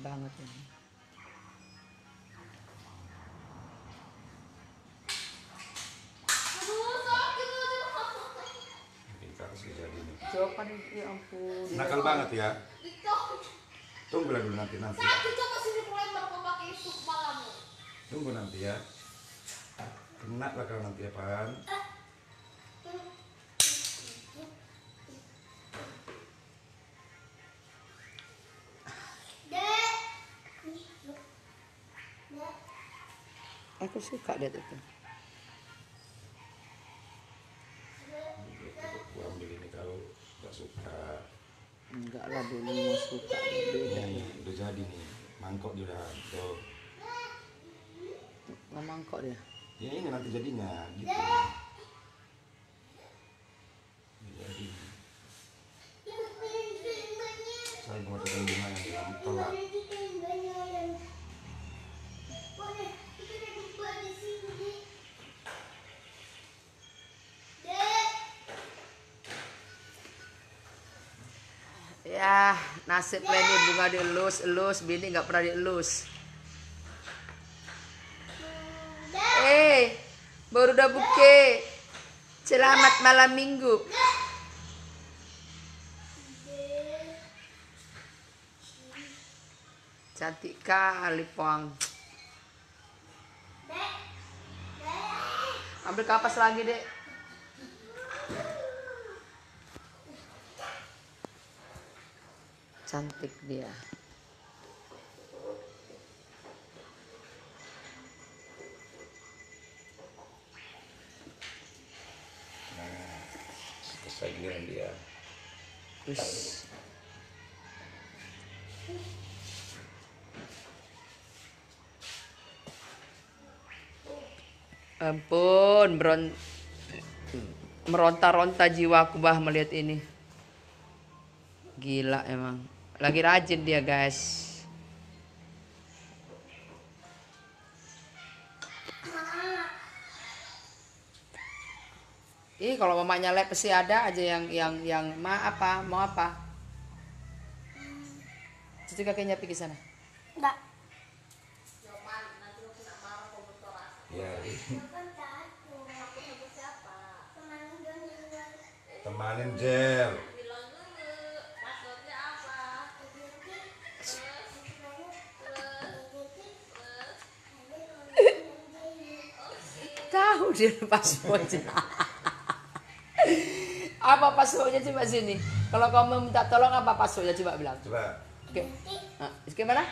banget ini. Coba nih, ya ampun. Nakal banget ya. Tunggulah dulu nanti. Tunggu nanti ya. Kena lah kalau nanti apaan. Aku suka deh itu. Aku ambil ini kalau nggak suka. Enggak lah, dulu mau suka, beda ya. Udah jadi nih, mangkok dia udah. Tuh. Nggak mangkok dia. Ya ini nanti jadinya gitu. Jadi saya mau tekan bunga yang telat. Ya, nasib ini bunga dielus-elus, bini nggak pernah dielus. Baru udah buke. Selamat malam minggu. Cantik kali, Pong. Ambil kapas lagi, Dek. Cantik dia. Selesai giliran dia. Ush. Ampun, meronta-ronta jiwaku bah melihat ini. Gila emang. Lagi rajin dia, guys. Kalau mamanya lep pasti ada aja yang mau apa? Cuci kakinya pergi sana. Enggak. Ya. Temanin Jel. Tahu dia passwordnya. Apa passwordnya, coba sini. Kalau kamu minta tolong apa passwordnya, coba bilang. Coba. Oke. Nah, gimana?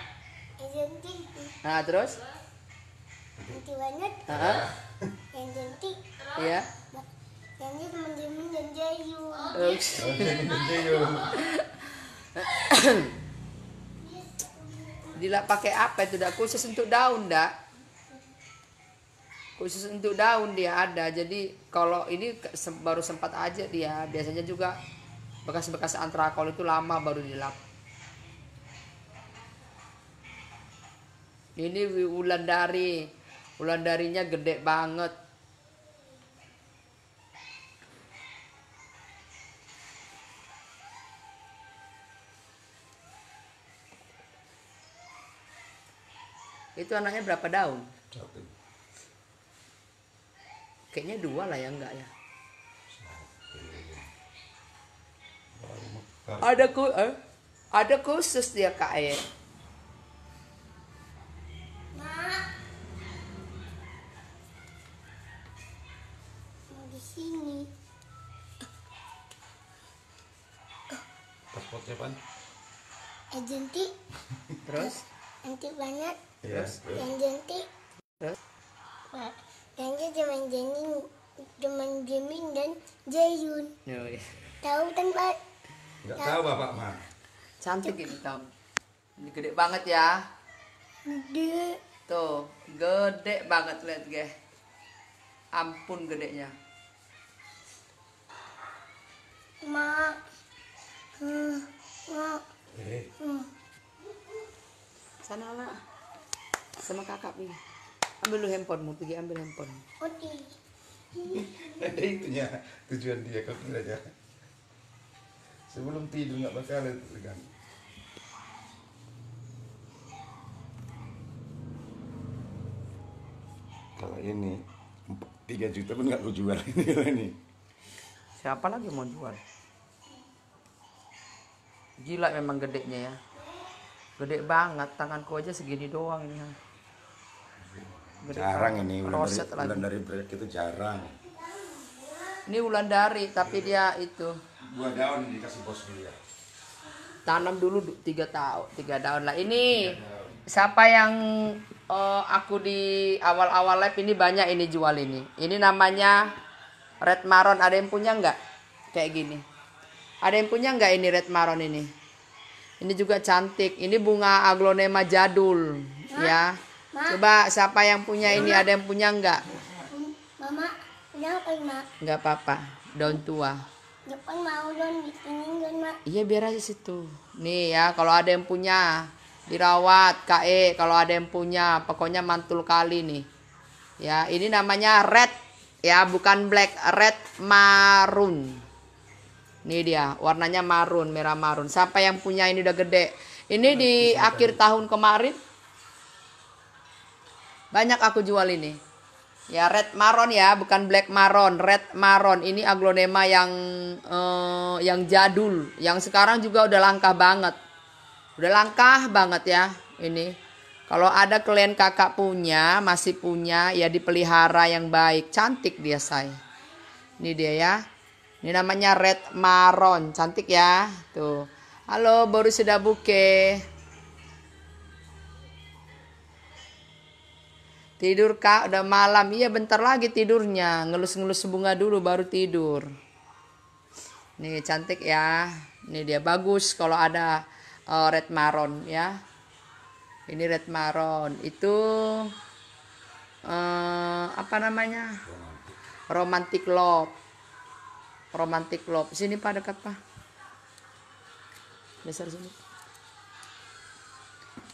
Identik. Nah, terus? Cantik banget. Yang cantik. Iya. Yang ini teman-teman dan Jayu. Dila pakai apa itu? Dak khusus untuk daun, dak. Khusus untuk daun dia ada. Jadi kalau ini baru sempat aja dia. Biasanya juga bekas-bekas antrakol itu lama baru dilap. Ini Wulandari. Wulandarinya gede banget. Itu anaknya berapa daun? Satu. Kayaknya 2 lah ya, enggak ya? Ada khusus dia, Kak. Mak. Di sini. Pasportnya pan? Cantik. Terus? Cantik banget. Yes. Yang cantik. Terus? Yang cuman Jamin dan Jayun. Oh, iya. Tahu kan, Pak? Enggak tahu Bapak mah. Cantik ini tahun. Ini gede banget ya. Gede. Tuh, gede banget, lihat guys. Ampun gedenya. Mak. Mak. Sana lah. Sama kakak nih. Ambil lu handphonemu, pergi ambil handphone. Oke. Itunya tujuan dia kau kira aja. Sebelum tidur nggak bakal itu kan. Kalau ini 3 juta pun nggak gue jual ini kalau ini. Siapa lagi mau jual? Gila memang gedenya ya. Gede banget, tanganku aja segini doang ini. Gede Jarang banget. ini Roset lagi. ulan dari break itu jarang. Ini Wulandari tapi dia itu Buah daun dikasih bos dia. tanam dulu 3 tahun lah. Ini siapa yang aku di awal-awal live ini banyak ini jual ini. Ini namanya red maron. Ada yang punya nggak? Kayak gini. Ada yang punya nggak ini red maron ini? Ini juga cantik. Ini bunga aglonema jadul, ya. Coba siapa yang punya ini? Ada yang punya nggak? Mama, kenapa Mak? Nggak apa-apa. Daun tua. Depan mau don bikinin Mak. Iya biar aja situ. Nih ya, kalau ada yang punya dirawat KE, kalau ada yang punya pokoknya mantul kali nih. Ya, ini namanya red ya, bukan black, red marun. Nih dia, warnanya marun, merah marun. Siapa yang punya ini udah gede? Ini di akhir tahun kemarin banyak aku jual ini. Ya red maron ya, bukan black maron, red maron. Ini aglonema yang jadul, yang sekarang juga udah langka banget. Udah langka banget ya ini. Kalau ada klien kakak punya, masih punya, ya dipelihara yang baik. Cantik dia say. Ini dia ya. Ini namanya red maron, cantik ya. Tuh. Halo, baru sudah buke. Tidur Kak, udah malam. Iya bentar lagi tidurnya. Ngelus-ngelus bunga dulu baru tidur. Nih cantik ya. Ini dia bagus kalau ada red maron ya. Ini red maron. Itu apa namanya? Romantic love. Romantic love. Sini Pak, dekat Pak. Besar sini.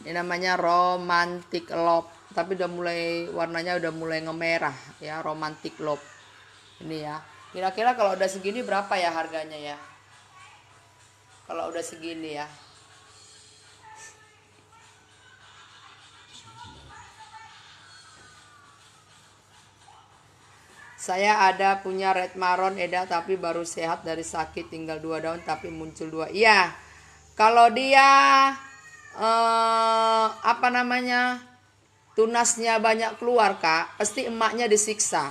Ini namanya romantic love. Tapi udah mulai warnanya udah mulai ngemerah ya, romantic love. Ini ya. Kira-kira kalau udah segini berapa ya harganya ya? Kalau udah segini ya. Saya ada punya red maron Eda tapi baru sehat dari sakit, tinggal 2 daun tapi muncul 2. Iya. Kalau dia apa namanya? Tunasnya banyak keluar Kak, pasti emaknya disiksa.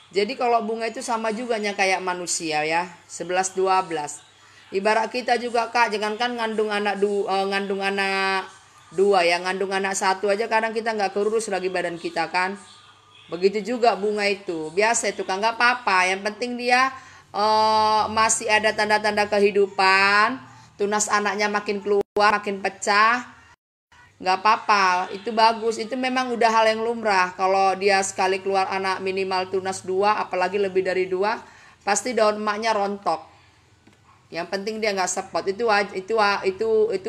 Jadi kalau bunga itu sama juga kayak manusia ya, 11-12. Ibarat kita juga Kak, jangankan ngandung anak 2 ya, ngandung anak 1 aja kadang kita nggak keurus lagi badan kita kan. Begitu juga bunga itu, biasa itu Kak, nggak apa-apa. Yang penting dia masih ada tanda-tanda kehidupan, tunas anaknya makin keluar, makin pecah. Nggak apa-apa, itu bagus, itu memang udah hal yang lumrah. Kalau dia sekali keluar anak minimal tunas 2, apalagi lebih dari 2, pasti daun emaknya rontok. Yang penting dia nggak sepot, itu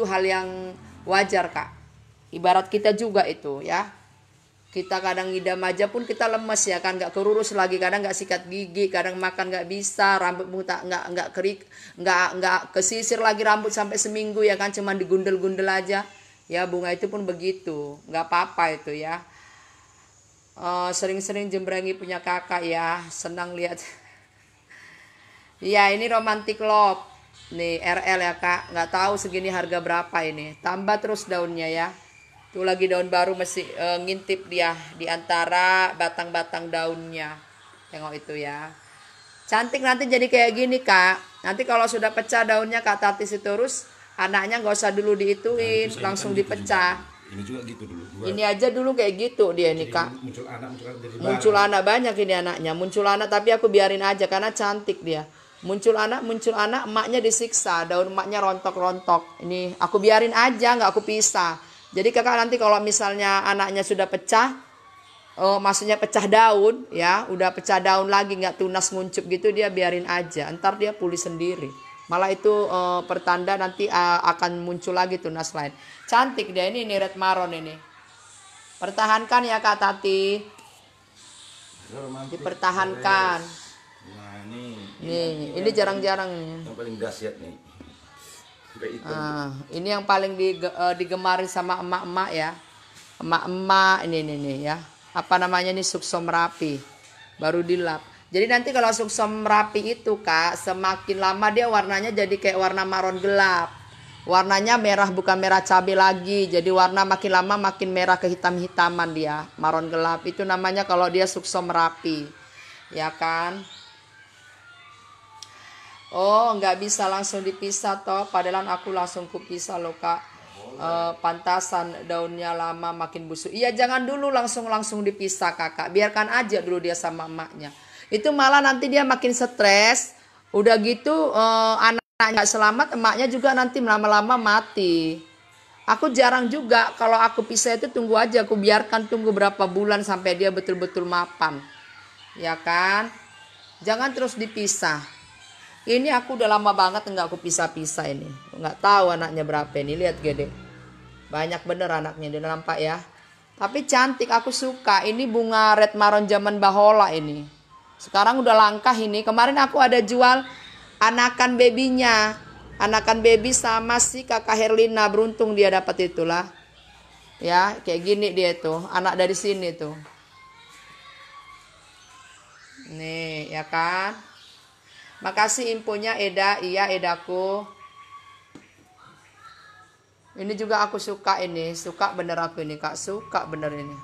hal yang wajar Kak. Ibarat kita juga itu ya, kita kadang ngidam aja pun kita lemes ya kan, nggak keurus lagi, kadang nggak sikat gigi, kadang makan nggak bisa, rambut nggak kerik, nggak kesisir lagi rambut sampai seminggu ya kan, cuman digundel-gundel aja. Ya bunga itu pun begitu, nggak apa-apa itu ya. Sering-sering jembrangi punya kakak ya, senang lihat. Iya ini romantic love, nih RL ya Kak, nggak tahu segini harga berapa ini. Tambah terus daunnya ya. Tuh lagi daun baru masih ngintip dia di antara batang-batang daunnya. Tengok itu ya. Cantik nanti jadi kayak gini Kak. Nanti kalau sudah pecah daunnya Kak Tati terus. Anaknya nggak usah dulu diituin, langsung gitu dipecah. Ini juga gitu dulu. Ini aja dulu kayak gitu dia ini Kak. Muncul anak banyak ini anaknya. Muncul anak tapi aku biarin aja karena cantik dia. Muncul anak, emaknya disiksa, daun emaknya rontok-rontok. Ini aku biarin aja, nggak aku pisah. Jadi Kakak nanti kalau misalnya anaknya sudah pecah, maksudnya pecah daun ya, udah pecah daun lagi nggak tunas nguncup gitu, dia biarin aja. Ntar dia pulih sendiri. Malah itu pertanda nanti akan muncul lagi tunas lain. Cantik dia ini red maron ini. Pertahankan ya Kak Tati. Dipertahankan. Nah, ini jarang-jarang nih. Yang paling dahsyat nih. Ini yang paling digemari sama emak-emak ya. Emak-emak ini ya. apa namanya nih, suksom Merapi. Baru dilap. Jadi nanti kalau suksom Merapi itu Kak, semakin lama dia warnanya jadi kayak warna maron gelap. Warnanya merah, bukan merah cabai lagi. Jadi warna makin lama makin merah kehitam-hitaman dia, maron gelap. Itu namanya kalau dia suksom Merapi. Ya kan? Oh, nggak bisa langsung dipisah toh. Padahal aku langsung kupisah loh Kak. Pantasan daunnya lama makin busuk. Iya, jangan dulu langsung dipisah Kakak. Biarkan aja dulu dia sama emaknya. Itu malah nanti dia makin stres. Udah gitu anaknya nggak selamat, emaknya juga nanti lama-lama mati. Aku jarang juga kalau aku pisah itu, tunggu aja, aku biarkan tunggu berapa bulan sampai dia betul-betul mapan. Ya kan? Jangan terus dipisah. Ini aku udah lama banget nggak aku pisah-pisah ini. Nggak tahu anaknya berapa ini. Lihat gede. Banyak bener anaknya. Dia nampak ya. Tapi cantik, aku suka. Ini bunga red maron zaman Bahola ini. Sekarang udah langkah ini. Kemarin aku ada jual anakan babynya. Anakan baby sama si kakak Herlina. Beruntung dia dapat itulah. Ya, kayak gini dia tuh. Anak dari sini tuh. Nih, ya kan? Makasih infonya Eda. Iya, Edaku. Ini juga aku suka ini. Suka bener aku ini Kak. Suka bener ini.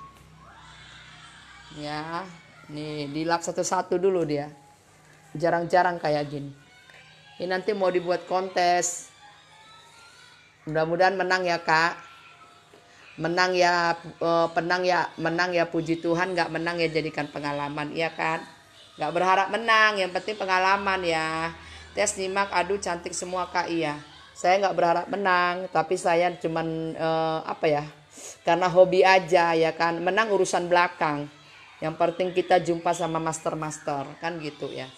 Ya. Nih dilap satu-satu dulu dia. Jarang-jarang kayak gini. Ini nanti mau dibuat kontes. Mudah-mudahan menang ya Kak. Menang ya, menang ya puji Tuhan. Gak menang ya jadikan pengalaman. Iya kan? Gak berharap menang, yang penting pengalaman ya. Tes nyimak, aduh cantik semua Kak. Iya, saya gak berharap menang, tapi saya cuman karena hobi aja ya kan. Menang urusan belakang, yang penting kita jumpa sama master-master kan gitu ya.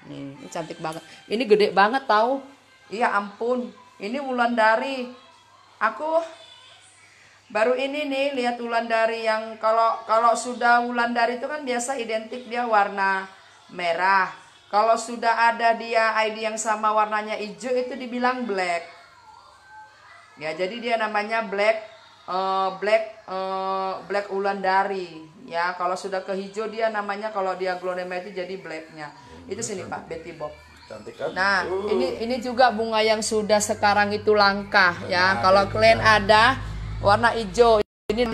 Nih, ini cantik banget. Ini gede banget tahu. Iya ampun, ini Wulandari. Aku baru ini nih lihat Wulandari yang kalau sudah Wulandari itu kan biasa identik dia warna merah. Kalau sudah ada dia ID yang sama warnanya hijau itu dibilang black. Ya, jadi dia namanya black Wulandari. Ya, kalau sudah ke hijau dia namanya, kalau dia glonema itu jadi blacknya. Itu sini Pak, Betty Bob. Cantik kan? Nah, ini juga bunga yang sudah sekarang itu langka ya. Kalau kalian ada warna hijau, ini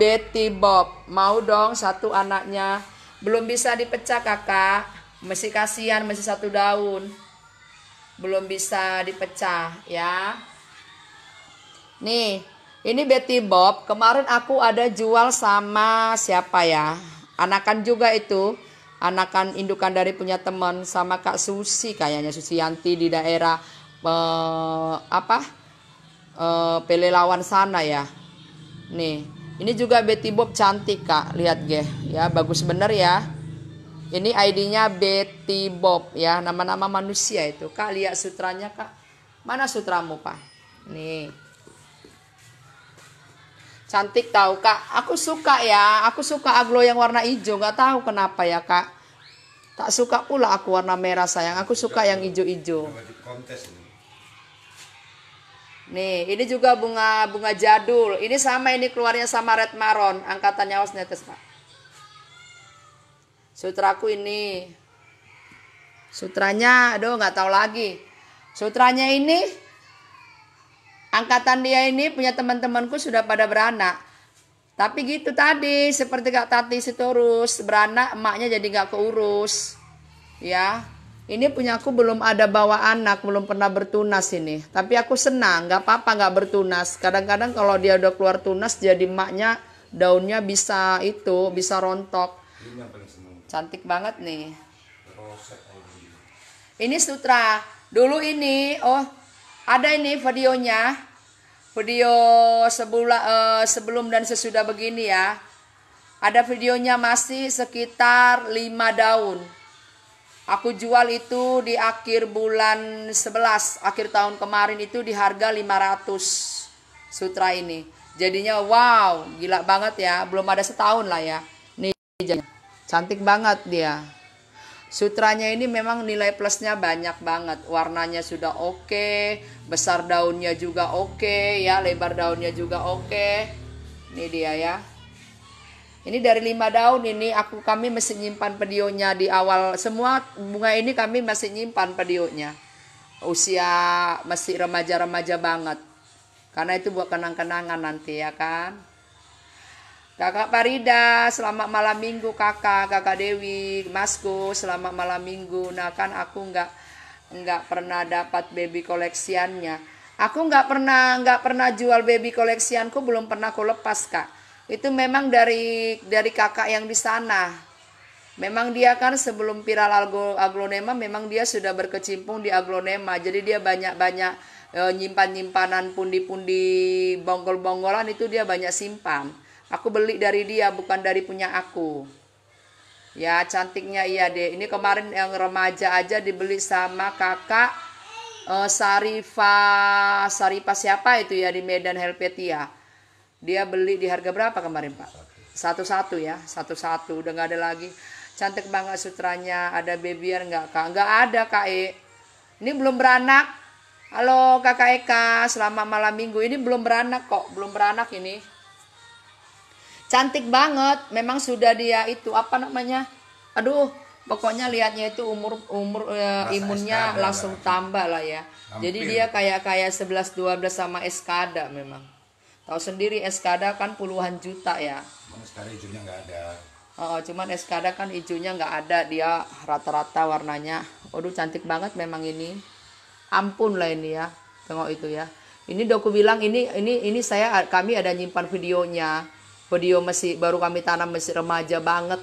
Betty Bob. Mau dong satu anaknya. Belum bisa dipecah Kakak. Masih kasihan, masih satu daun. Belum bisa dipecah ya. Nih, ini Betty Bob. Kemarin aku ada jual sama siapa ya? Anakan juga itu. Anakan indukan dari punya teman sama Kak Susi, kayaknya Susi Yanti di daerah Pelelawan sana ya. Nih, ini juga Betty Bob cantik Kak. Lihat ya, bagus bener ya. Ini ID-nya Betty Bob ya, nama-nama manusia itu. Kak lihat sutranya Kak. Mana sutramu Pak? Nih. Cantik tahu Kak. Aku suka ya. Aku suka aglo yang warna hijau. Gak tahu kenapa ya Kak. Tak suka pula aku warna merah sayang. Aku suka yang hijau-hijau. Nih, ini juga bunga jadul. Ini sama, ini keluarnya sama red maron. Angkatannya awas netes Pak. Sutraku ini. Sutranya, aduh nggak tahu lagi. Sutranya ini, angkatan dia ini punya teman-temanku sudah pada beranak. Tapi gitu tadi, seperti Kak Tati Sitorus, beranak emaknya jadi nggak keurus. Ya, ini punya aku belum ada bawa anak, belum pernah bertunas ini. Tapi aku senang, nggak apa-apa nggak bertunas. Kadang-kadang kalau dia udah keluar tunas, jadi emaknya daunnya bisa rontok. Cantik banget nih. Ini sutra. Dulu ini, ada ini videonya. Video sebelum dan sesudah begini ya. Ada videonya masih sekitar 5 daun. Aku jual itu di akhir bulan 11, akhir tahun kemarin itu di harga 500 sutra ini. Jadinya wow, gila banget ya. Belum ada setahun lah ya. Nih cantik banget dia. Sutranya ini memang nilai plusnya banyak banget. Warnanya sudah oke, besar daunnya juga oke ya, lebar daunnya juga oke. Ini dia ya. Ini dari 5 daun ini kami masih nyimpan pedionya di awal. Semua bunga ini kami masih nyimpan pedionya. Usia masih remaja-remaja banget. Karena itu buat kenang-kenangan nanti ya kan. Kakak Farida, selamat malam minggu kakak. Kakak Dewi, Masku, selamat malam minggu. Nah kan aku nggak pernah dapat baby koleksiannya. Aku nggak pernah jual baby koleksianku, belum pernah aku lepas kak. Itu memang dari kakak yang di sana. Memang dia kan sebelum viral aglonema memang dia sudah berkecimpung di aglonema. Jadi dia banyak-banyak nyimpan-nyimpanan pundi-pundi bonggol-bonggolan itu dia banyak simpan. Aku beli dari dia bukan dari punya aku. Ya cantiknya iya deh. Ini kemarin yang remaja aja dibeli sama kakak Sarifah siapa itu ya di Medan Helvetia. Dia beli di harga berapa kemarin Pak? Satu-satu ya, satu-satu. Udah nggak ada lagi. Cantik banget sutranya. Ada babyan nggak kak? Nggak ada kak E. Ini belum beranak. Halo kakak Eka, selamat malam minggu. Ini belum beranak kok, belum beranak ini. Cantik banget. Memang sudah dia itu apa namanya? Aduh, pokoknya lihatnya itu umur imunnya langsung tambah lah ya. Hampir. Jadi dia kayak 11-12 sama Eskada memang. Tahu sendiri Eskada kan puluhan juta ya. Cuman Eskada hijaunya nggak ada. Cuman Eskada kan hijaunya nggak ada, dia rata-rata warnanya. Aduh cantik banget memang ini. Ampun lah ini ya, tengok itu ya. Ini doku bilang ini kami ada nyimpan videonya. Video masih baru kami tanam masih remaja banget.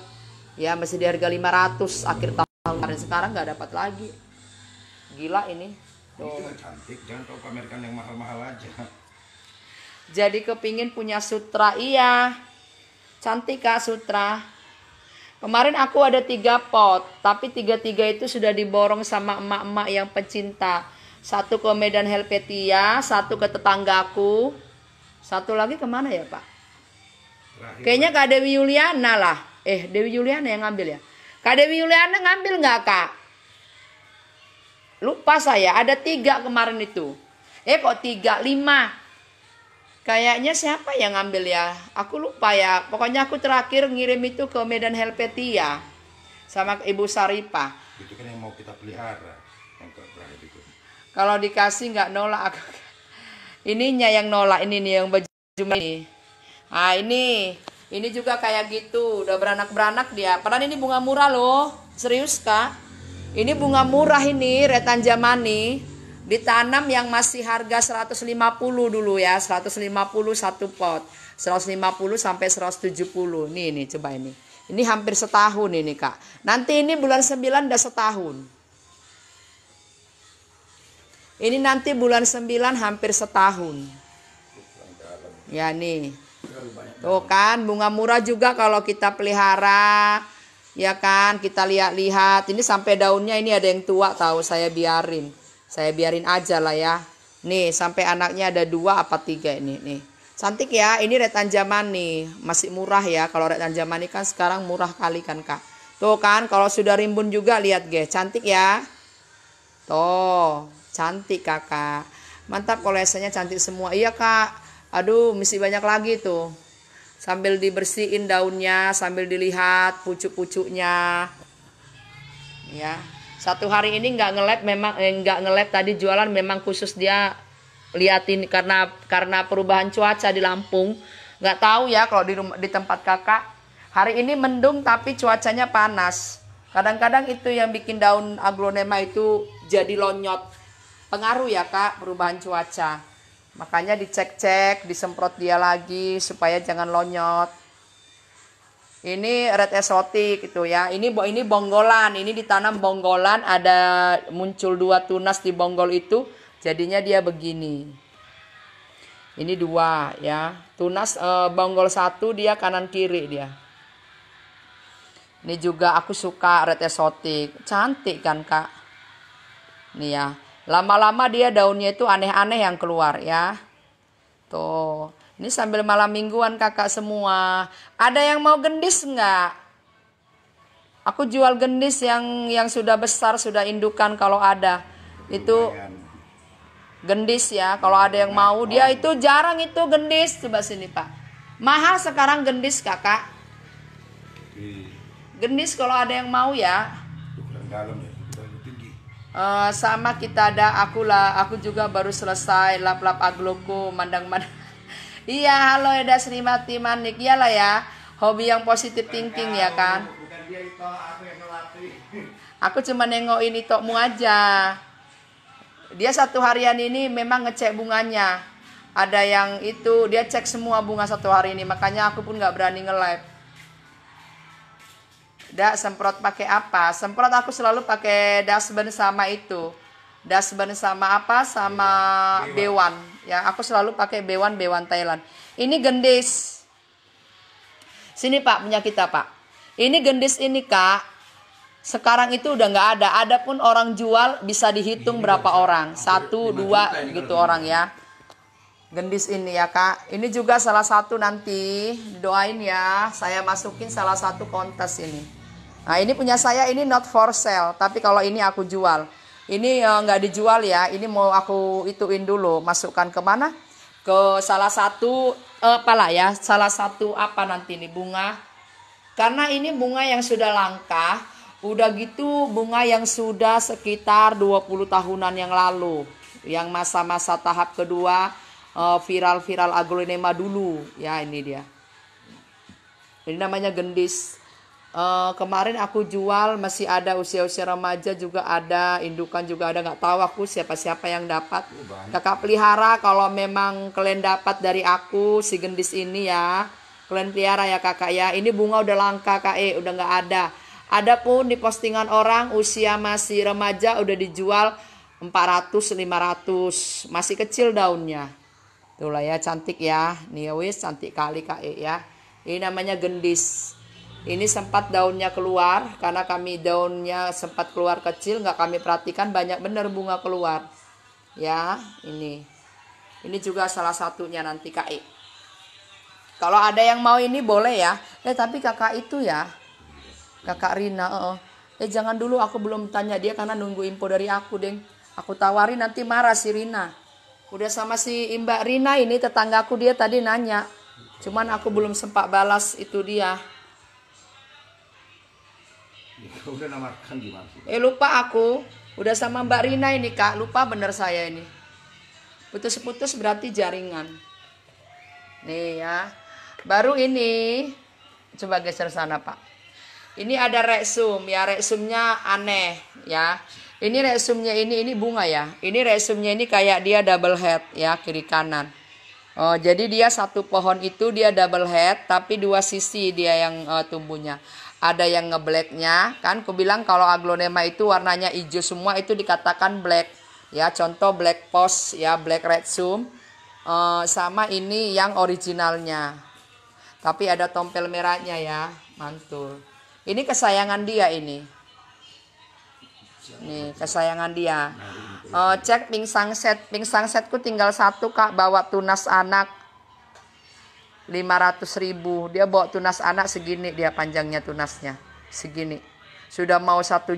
Ya masih di harga 500 akhir tahun kemarin, sekarang nggak dapat lagi. Gila ini. Tuh. Itu cantik, jangan kau pamerkan yang mahal-mahal aja. Jadi kepingin punya sutra, iya. Cantik kak sutra. Kemarin aku ada 3 pot, tapi 3 itu sudah diborong sama emak-emak yang pecinta. 1 ke Medan Helvetia, 1 ke tetanggaku, 1 lagi kemana ya pak? Kayaknya Kak Dewi Yuliana lah. Dewi Yuliana yang ngambil ya. Kak Dewi Yuliana ngambil nggak kak? Lupa saya, ada 3 kemarin itu. Kok 3, 5. Kayaknya siapa yang ngambil ya? Aku lupa ya. Pokoknya aku terakhir ngirim itu ke Medan Helvetia sama Ibu Saripah. Itu kan yang mau kita pelihara. Yang terakhir itu. Kalau dikasih nggak nolak aku. Ininya yang nolak, ini nih yang baju ini. Ah ini juga kayak gitu. Udah beranak-beranak dia. Padahal ini bunga murah loh. Serius kak? Ini bunga murah ini, Retanjamani. Ditanam yang masih harga 150 dulu ya, 150 1 pot, 150 sampai 170. Nih coba ini. Ini hampir setahun ini kak. Nanti ini bulan 9 udah setahun. Ini nanti bulan 9 hampir setahun. Ya nih. Tuh kan bunga murah juga kalau kita pelihara. Ya kan kita lihat-lihat. Ini sampai daunnya ini ada yang tua tahu, saya biarin. Saya biarin aja lah ya. Nih sampai anaknya ada 2 apa 3 ini nih. Cantik ya. Ini Retanjamani. Masih murah ya. Kalau Retanjamani kan sekarang murah kali kan kak. Tuh kan kalau sudah rimbun juga lihat guys. Cantik ya. Tuh. Cantik kakak. Mantap koleksinya cantik semua. Iya kak. Aduh mesti banyak lagi tuh. Sambil dibersihin daunnya. Sambil dilihat pucuk-pucuknya. Ya. 1 hari ini nggak nge-lab, memang nggak nge-lab tadi jualan, memang khusus dia liatin karena perubahan cuaca di Lampung. Nggak tahu ya kalau di tempat kakak. Hari ini mendung tapi cuacanya panas. Kadang-kadang itu yang bikin daun aglonema itu jadi lonyot. Pengaruh ya kak perubahan cuaca. Makanya dicek-cek, disemprot dia lagi supaya jangan lonyot. Ini red exotic itu ya. Ini bonggolan. Ini ditanam bonggolan. Ada muncul 2 tunas di bonggol itu. Jadinya dia begini. Ini 2 ya. Tunas bonggol 1 dia kanan kiri dia. Ini juga aku suka red exotic. Cantik kan kak. Nih ya. Lama-lama dia daunnya itu aneh-aneh yang keluar ya. Tuh. Ini sambil malam mingguan kakak semua. Ada yang mau gendis nggak? Aku jual gendis yang sudah besar, sudah indukan kalau ada. Itu gendis ya. Kalau ada yang mau, dia itu jarang itu gendis. Coba sini pak. Mahal sekarang gendis kakak. Di Gendis kalau ada yang mau ya. ukuran dalam ya, ukuran tinggi. Sama kita ada aku juga baru selesai lap-lap agloku mandang-mandang. Iya, halo Eda Srimati Manik. Iyalah ya, hobi yang positif thinking ya kan. Bukan dia itu, aku yang ngelatih. Aku cuma nengokin itokmu aja. Dia satu harian ini memang ngecek bunganya. Ada yang itu dia cek semua bunga satu hari ini, makanya aku pun nggak berani nge-live. Semprot pakai apa? Semprot aku selalu pakai dustbin sama itu. Dustbin sama apa? Sama Bewan. Ya, aku selalu pakai Bewan Thailand. Ini gendis. Sini Pak, punya kita Pak. Ini gendis ini Kak. Sekarang itu udah nggak ada. Adapun orang jual bisa dihitung berapa orang. 1, 2 gitu orang ya. Gendis ini ya Kak. Ini juga salah satu nanti doain ya. Saya masukin salah satu kontes ini. Nah ini punya saya, ini not for sale. Tapi kalau ini aku jual. Ini nggak dijual ya. Ini mau aku ituin dulu. Masukkan ke mana? Ke salah satu apalah ya. Salah satu apa nanti nih bunga. Karena ini bunga yang sudah langka. Udah gitu bunga yang sudah sekitar 20 tahunan yang lalu. Yang masa-masa tahap kedua viral-viral aglonema dulu. Ya ini dia. Ini namanya gendis. Kemarin aku jual masih ada usia-usia remaja juga ada, indukan juga ada, nggak tahu aku siapa-siapa yang dapat. Kakak pelihara kalau memang kalian dapat dari aku si gendis ini ya, kalian pelihara ya kakak ya. Ini bunga udah langka kak, udah nggak ada. Adapun di postingan orang usia masih remaja udah dijual 400-500, masih kecil daunnya. Tuh lah ya, cantik ya, nih wis cantik kali kak ya. Ini namanya gendis. Ini sempat daunnya keluar karena kami daunnya sempat keluar kecil, nggak kami perhatikan, banyak bener bunga keluar. Ya, ini juga salah satunya nanti Kak. Kalau ada yang mau ini boleh ya. Tapi kakak itu ya, kakak Rina. Jangan dulu, aku belum tanya dia karena nunggu info dari aku, deng. Aku tawarin nanti marah si Rina. Udah sama si Mbak Rina ini tetanggaku, dia tadi nanya. Cuman aku belum sempat balas itu dia. Udah namakan gimana sih? Lupa aku. Udah sama Mbak Rina ini Kak. Lupa bener saya ini. Putus-putus berarti jaringan. Nih ya. Baru ini. Coba geser sana Pak. Ini ada reksum ya. Reksumnya aneh ya. Ini reksumnya ini bunga ya. Ini reksumnya ini kayak dia double head ya, kiri kanan. Jadi dia satu pohon itu dia double head, tapi dua sisi dia yang tumbuhnya. Ada yang ngeblacknya, kan? Aku bilang kalau aglonema itu warnanya hijau semua, itu dikatakan black. Ya, contoh black post ya, black redsum. Sama ini yang originalnya. Tapi ada tompel merahnya ya, mantul. Ini kesayangan dia ini. Nih, kesayangan dia. Cek pingsang set. Pingsang setku tinggal satu Kak, bawa tunas anak 500.000. Dia bawa tunas anak segini, dia panjangnya tunasnya segini. Sudah mau satu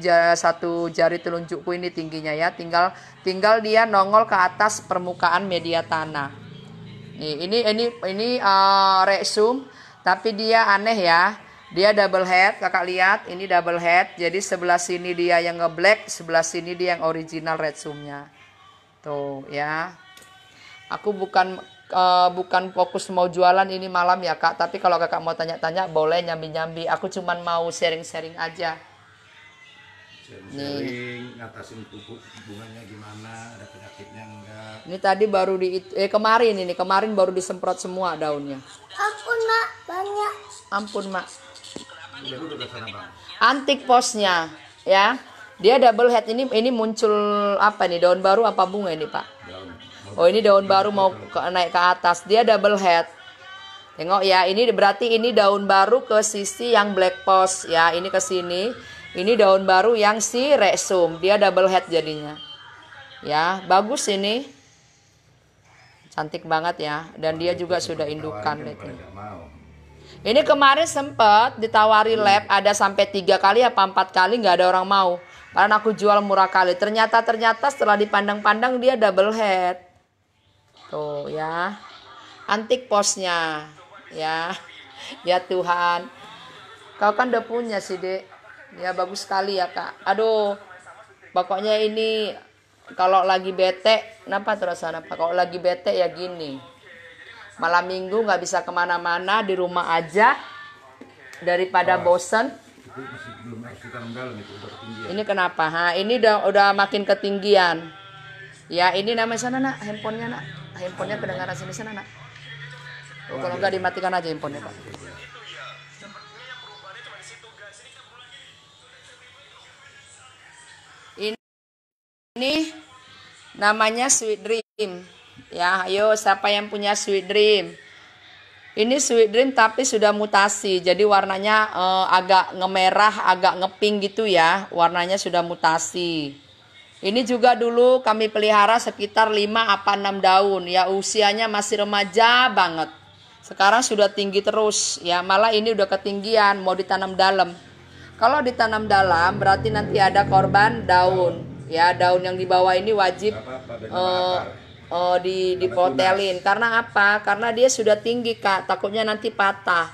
jari telunjukku ini tingginya ya. Tinggal dia nongol ke atas permukaan media tanah. Nih, ini reksum, tapi dia aneh ya. Dia double head, kakak lihat, ini double head. Jadi sebelah sini dia yang ngeblack, sebelah sini dia yang original redsumnya. Tuh ya. Aku bukan fokus mau jualan ini malam ya Kak, tapi kalau kakak mau tanya-tanya boleh, nyambi-nyambi. Aku cuman mau sharing-sharing aja. Sharing, ngatasin bunganya gimana, ada penyakitnya enggak. Ini tadi baru kemarin baru disemprot semua daunnya. Ampun mak, banyak. Ampun mak. Udah duduk ke sana bang. Antik posnya ya. Dia double head ini muncul apa nih, daun baru apa bunga ini Pak? Daun. Oh ini daun baru mau naik ke atas. Dia double head. Tengok ya, ini berarti ini daun baru ke sisi yang black post ya. Ini ke sini. Ini daun baru yang si reksum. Dia double head jadinya. Ya, bagus ini. Cantik banget ya. Dan dia juga sudah indukan. Ini kemarin sempat ditawari lab, ada sampai 3 kali apa 4 kali nggak ada orang mau. Karena aku jual murah kali. Ternyata setelah dipandang-pandang dia double head. Tuh ya. Antik posnya. Ya. Ya Tuhan. Kau kan udah punya sih, Dek. Ya bagus sekali ya, Kak. Aduh, pokoknya ini kalau lagi bete, kenapa terus apa? Kalau lagi bete ya gini. Malam minggu nggak bisa kemana-mana, di rumah aja. Daripada bosen. Itu masih belum harus ditanam dalam itu udah ketinggian. Ini kenapa? Ini udah makin ketinggian. Ya ini namanya sana nak, handphonenya nak. Handphonenya kedengaran sini sana nak. Oh, kalau nggak dimatikan aja handphonenya Pak. Ini namanya Sweet Dream. Ya, ayo siapa yang punya Sweet Dream? Ini Sweet Dream tapi sudah mutasi. Jadi warnanya agak ngemerah, agak ngepink gitu ya. Warnanya sudah mutasi. Ini juga dulu kami pelihara sekitar 5 apa 6 daun. Ya usianya masih remaja banget. Sekarang sudah tinggi terus. Ya malah ini udah ketinggian mau ditanam dalam. Kalau ditanam dalam berarti nanti ada korban daun. Ya daun yang di bawah ini wajib dipotelin. Karena apa? Karena dia sudah tinggi Kak. Takutnya nanti patah.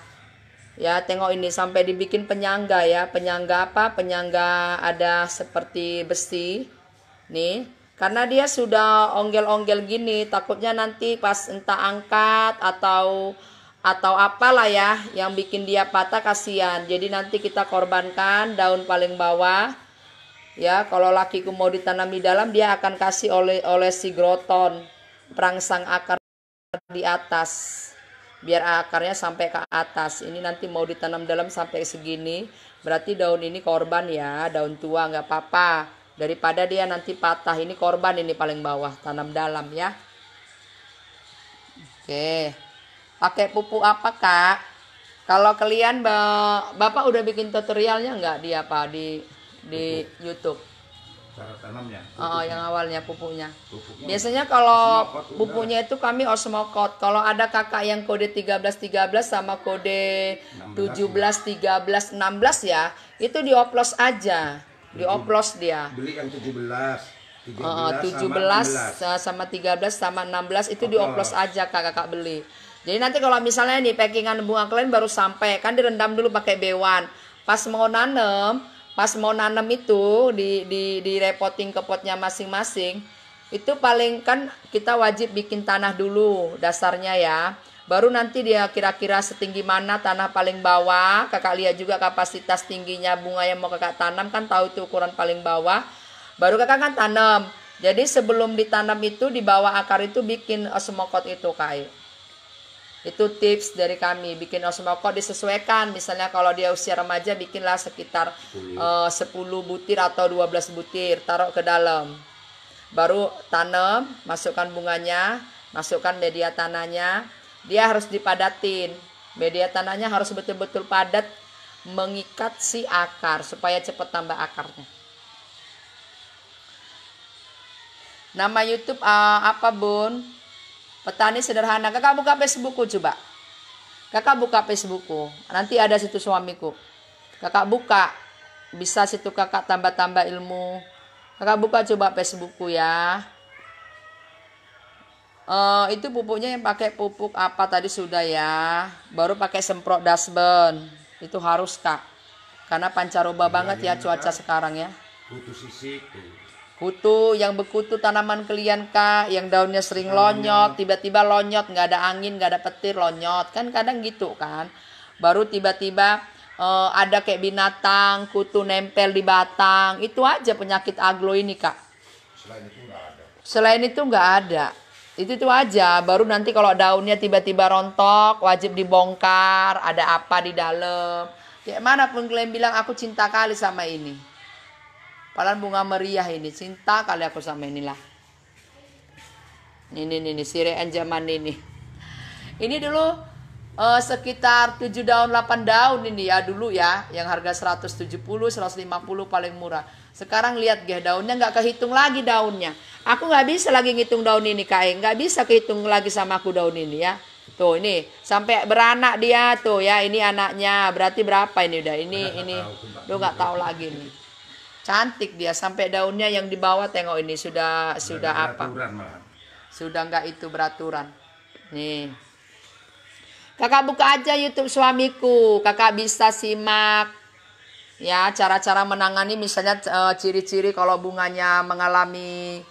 Ya tengok ini sampai dibikin penyangga ya. Penyangga apa? Penyangga ada seperti besi. Nih. Karena dia sudah onggel-onggel gini. Takutnya nanti pas entah angkat atau apalah ya. Yang bikin dia patah kasihan. Jadi nanti kita korbankan daun paling bawah. Ya, kalau lakiku mau ditanam di dalam dia akan kasih oleh si groton perangsang akar di atas. Biar akarnya sampai ke atas. Ini nanti mau ditanam dalam sampai segini. Berarti daun ini korban ya, daun tua nggak apa-apa. Daripada dia nanti patah. Ini korban ini paling bawah, tanam dalam ya. Oke. Pakai pupuk apa, Kak? Kalau kalian Bapak udah bikin tutorialnya nggak di YouTube? Cara tanamnya. Oh, yang awalnya pupuknya. Biasanya kalau pupuknya itu kami Osmocot. Kalau ada kakak yang kode 1313 sama kode 171316 ya, itu dioplos aja. Dioplos dia. Beli yang 17 sama 13 sama 16 itu dioplos aja kakak beli. Jadi nanti kalau misalnya nih packingan bunga kalian baru sampai, kan direndam dulu pakai B1. Pas mau nanam itu di repotting ke potnya masing-masing. Itu paling kan kita wajib bikin tanah dulu dasarnya ya. Baru nanti dia kira-kira setinggi mana tanah paling bawah. Kakak lihat juga kapasitas tingginya bunga yang mau kakak tanam, kan tahu itu ukuran paling bawah. Baru kakak kan tanam. Jadi sebelum ditanam itu di bawah akar itu bikin osmokot itu Kak. Itu tips dari kami, bikin osmokot disesuaikan. Misalnya kalau dia usia remaja bikinlah sekitar 10 butir atau 12 butir, taruh ke dalam. Baru tanam, masukkan bunganya, masukkan media tanahnya. Dia harus dipadatin. Media tanahnya harus betul-betul padat mengikat si akar supaya cepat tambah akarnya. Nama YouTube apa Bun? Petani Sederhana. Kakak buka Facebookku coba. Kakak buka Facebookku. Nanti ada situ suamiku. Kakak buka. Bisa situ kakak tambah-tambah ilmu. Kakak buka coba Facebookku ya. Itu pupuknya yang pakai pupuk apa tadi sudah ya. Baru pakai semprot dasben. Itu harus Kak. Karena pancaroba banget ya cuaca sekarang ya. Kutu sisik tuh. Kutu yang berkutu tanaman kalian Kak, yang daunnya sering lonyot, tiba-tiba lonyot, nggak ada angin, nggak ada petir, lonyot, kan kadang gitu kan. Baru tiba-tiba ada kayak binatang, kutu nempel di batang, itu aja penyakit aglo ini Kak. Selain itu nggak ada. Itu aja. Baru nanti kalau daunnya tiba-tiba rontok, wajib dibongkar, ada apa di dalam. Kayak mana pun kalian bilang aku cinta kali sama ini. Padahal bunga meriah ini, cinta kali aku sama inilah. Ini sireen zaman ini. Ini dulu sekitar 7 daun 8 daun ini ya dulu ya, yang harga 170 150 paling murah. Sekarang lihat ya daunnya nggak kehitung lagi daunnya. Aku nggak bisa lagi ngitung daun ini Kak, nggak bisa kehitung lagi sama aku daun ini ya. Tuh ini sampai beranak dia tuh ya, ini anaknya berarti berapa ini udah ini lu nggak tahu lagi nih. Cantik dia sampai daunnya yang di bawah tengok ini sudah apa? Sudah enggak itu beraturan. Nih. Kakak buka aja YouTube suamiku. Kakak bisa simak ya cara-cara menangani misalnya ciri-ciri kalau bunganya mengalami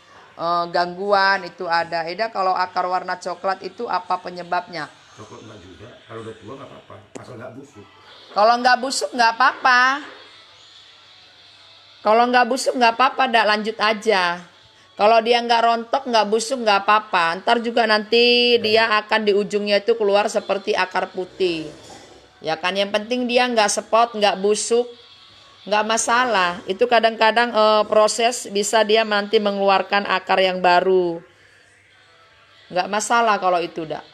gangguan itu ada. Eda, kalau akar warna coklat itu apa penyebabnya? Coklat enggak juga. Kalau udah tua nggak apa-apa. Asal nggak busuk. Kalau nggak busuk nggak apa-apa. Kalau nggak busuk nggak apa-apa, dak lanjut aja. Kalau dia nggak rontok, nggak busuk, nggak apa-apa. Ntar juga nanti dia akan di ujungnya itu keluar seperti akar putih. Ya kan, yang penting dia nggak sepot, nggak busuk, nggak masalah. Itu kadang-kadang proses bisa dia nanti mengeluarkan akar yang baru. Nggak masalah kalau itu, dak.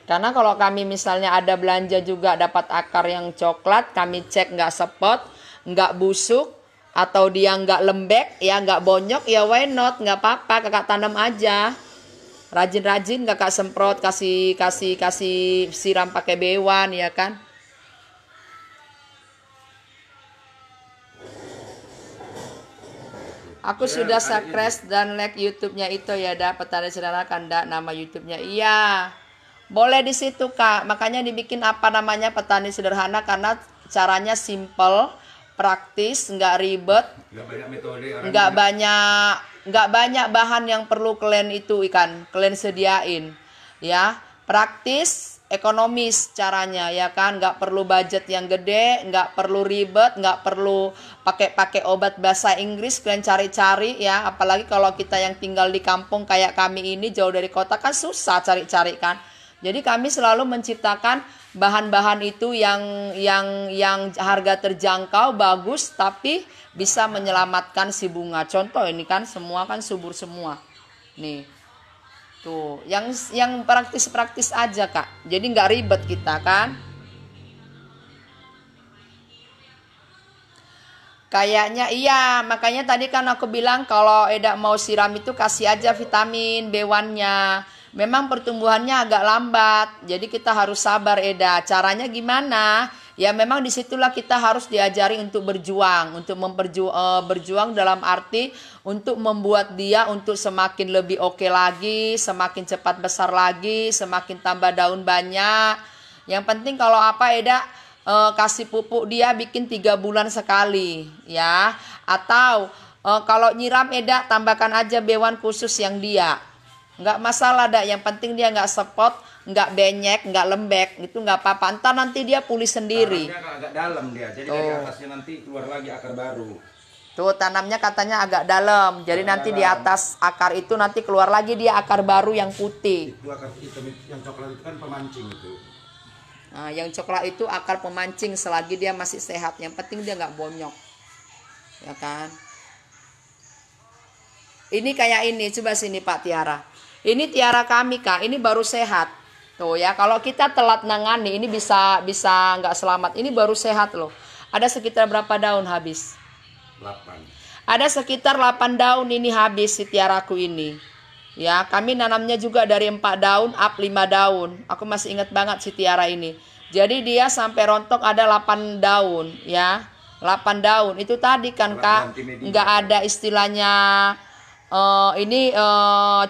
Karena kalau kami misalnya ada belanja juga dapat akar yang coklat, kami cek nggak sepot, nggak busuk, atau dia nggak lembek, ya nggak bonyok, ya why not, nggak apa-apa, kakak tanam aja. Rajin-rajin kakak semprot, kasih siram pakai B1 ya kan. Aku sudah subscribe dan like YouTube-nya itu ya, dak. Petani sederhana kan, dak, nama YouTube-nya. Iya. Boleh di situ, Kak. Makanya dibikin apa namanya Petani Sederhana, karena caranya simple, praktis, nggak ribet, Nggak banyak metode. nggak banyak bahan yang perlu kalian kalian sediain, ya. Praktis, ekonomis caranya, ya kan. Nggak perlu budget yang gede, nggak perlu ribet, nggak perlu pakai obat bahasa Inggris kalian cari-cari ya. Apalagi kalau kita yang tinggal di kampung kayak kami ini jauh dari kota kan susah cari-cari kan. Jadi kami selalu menciptakan bahan-bahan itu yang harga terjangkau, bagus, tapi bisa menyelamatkan si bunga. Contoh ini kan semua kan subur semua. Nih. Tuh, yang praktis-praktis aja, Kak. Jadi nggak ribet kita kan. Kayaknya iya, makanya tadi kan aku bilang kalau Eda mau siram itu kasih aja vitamin B1-nya. Memang pertumbuhannya agak lambat, jadi kita harus sabar, Eda. Caranya gimana? Ya memang disitulah kita harus diajari untuk berjuang, untuk berjuang dalam arti untuk membuat dia untuk semakin lebih oke lagi, semakin cepat besar lagi, semakin tambah daun banyak. Yang penting kalau apa, Eda, kasih pupuk dia bikin 3 bulan sekali, ya. Atau kalau nyiram, Eda, tambahkan aja B1 khusus yang dia. Nggak masalah, dak. Yang penting dia nggak sepot, nggak benyek, nggak lembek, itu nggak apa-apa. Entar nanti dia pulih sendiri. Tanamnya agak dalam dia, jadi dari atasnya nanti keluar lagi akar baru. Tuh, tanamnya katanya agak dalam, jadi nanti di atas akar itu nanti keluar lagi dia akar baru yang putih. Itu akar hitam yang coklat itu kan pemancing itu. Nah, yang coklat itu akar pemancing selagi dia masih sehat. Yang penting dia nggak bonyok, ya kan? Ini kayak ini, coba sini Pak Tiara. Ini Tiara kami, Kak. Ini baru sehat. Tuh ya, kalau kita telat nangani ini bisa nggak selamat. Ini baru sehat loh. Ada sekitar berapa daun habis? 8. Ada sekitar 8 daun ini habis si Tiaraku ini. Ya, kami nanamnya juga dari 4 daun up 5 daun. Aku masih ingat banget si Tiara ini. Jadi dia sampai rontok ada 8 daun ya. 8 daun. Itu tadi kan, Kak, nggak ada istilahnya.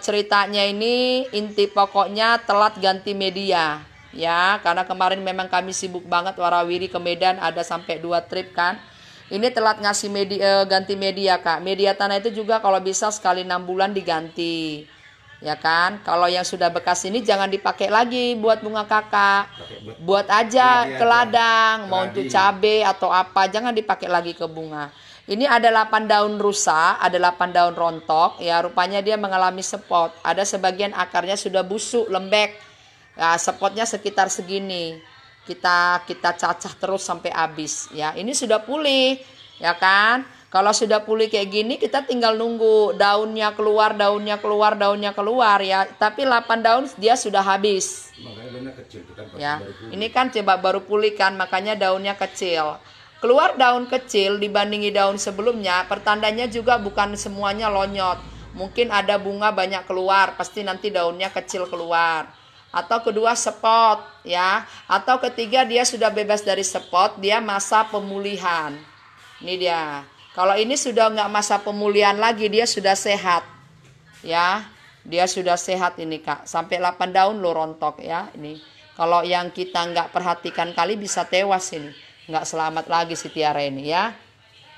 Ceritanya ini inti pokoknya telat ganti media ya, karena kemarin memang kami sibuk banget warawiri ke Medan, ada sampai 2 trip kan. Ini telat ngasih ganti media, Kak. Media tanah itu juga kalau bisa sekali 6 bulan diganti ya kan. Kalau yang sudah bekas ini jangan dipakai lagi buat bunga kakak, buat aja ke ladang, mau untuk cabai atau apa, jangan dipakai lagi ke bunga. Ini ada 8 daun rusak, ada 8 daun rontok, ya rupanya dia mengalami sepot. Ada sebagian akarnya sudah busuk, lembek. Ya, sepotnya sekitar segini. Kita cacah terus sampai habis. Ya, ini sudah pulih, ya kan? Kalau sudah pulih kayak gini, kita tinggal nunggu daunnya keluar ya. Tapi 8 daun dia sudah habis. Makanya daunnya kecil, ya. Ini kan coba baru pulih kan, makanya daunnya kecil. Keluar daun kecil dibandingi daun sebelumnya, pertandanya juga bukan semuanya lonyot. Mungkin ada bunga banyak keluar, pasti nanti daunnya kecil keluar. Atau kedua sepot, ya. Atau ketiga dia sudah bebas dari sepot, dia masa pemulihan. Ini dia. Kalau ini sudah nggak masa pemulihan lagi, dia sudah sehat, ya. Dia sudah sehat ini Kak. Sampai 8 daun lo rontok ya. Ini kalau yang kita nggak perhatikan kali bisa tewas ini. Nggak selamat lagi si Tiara ini ya.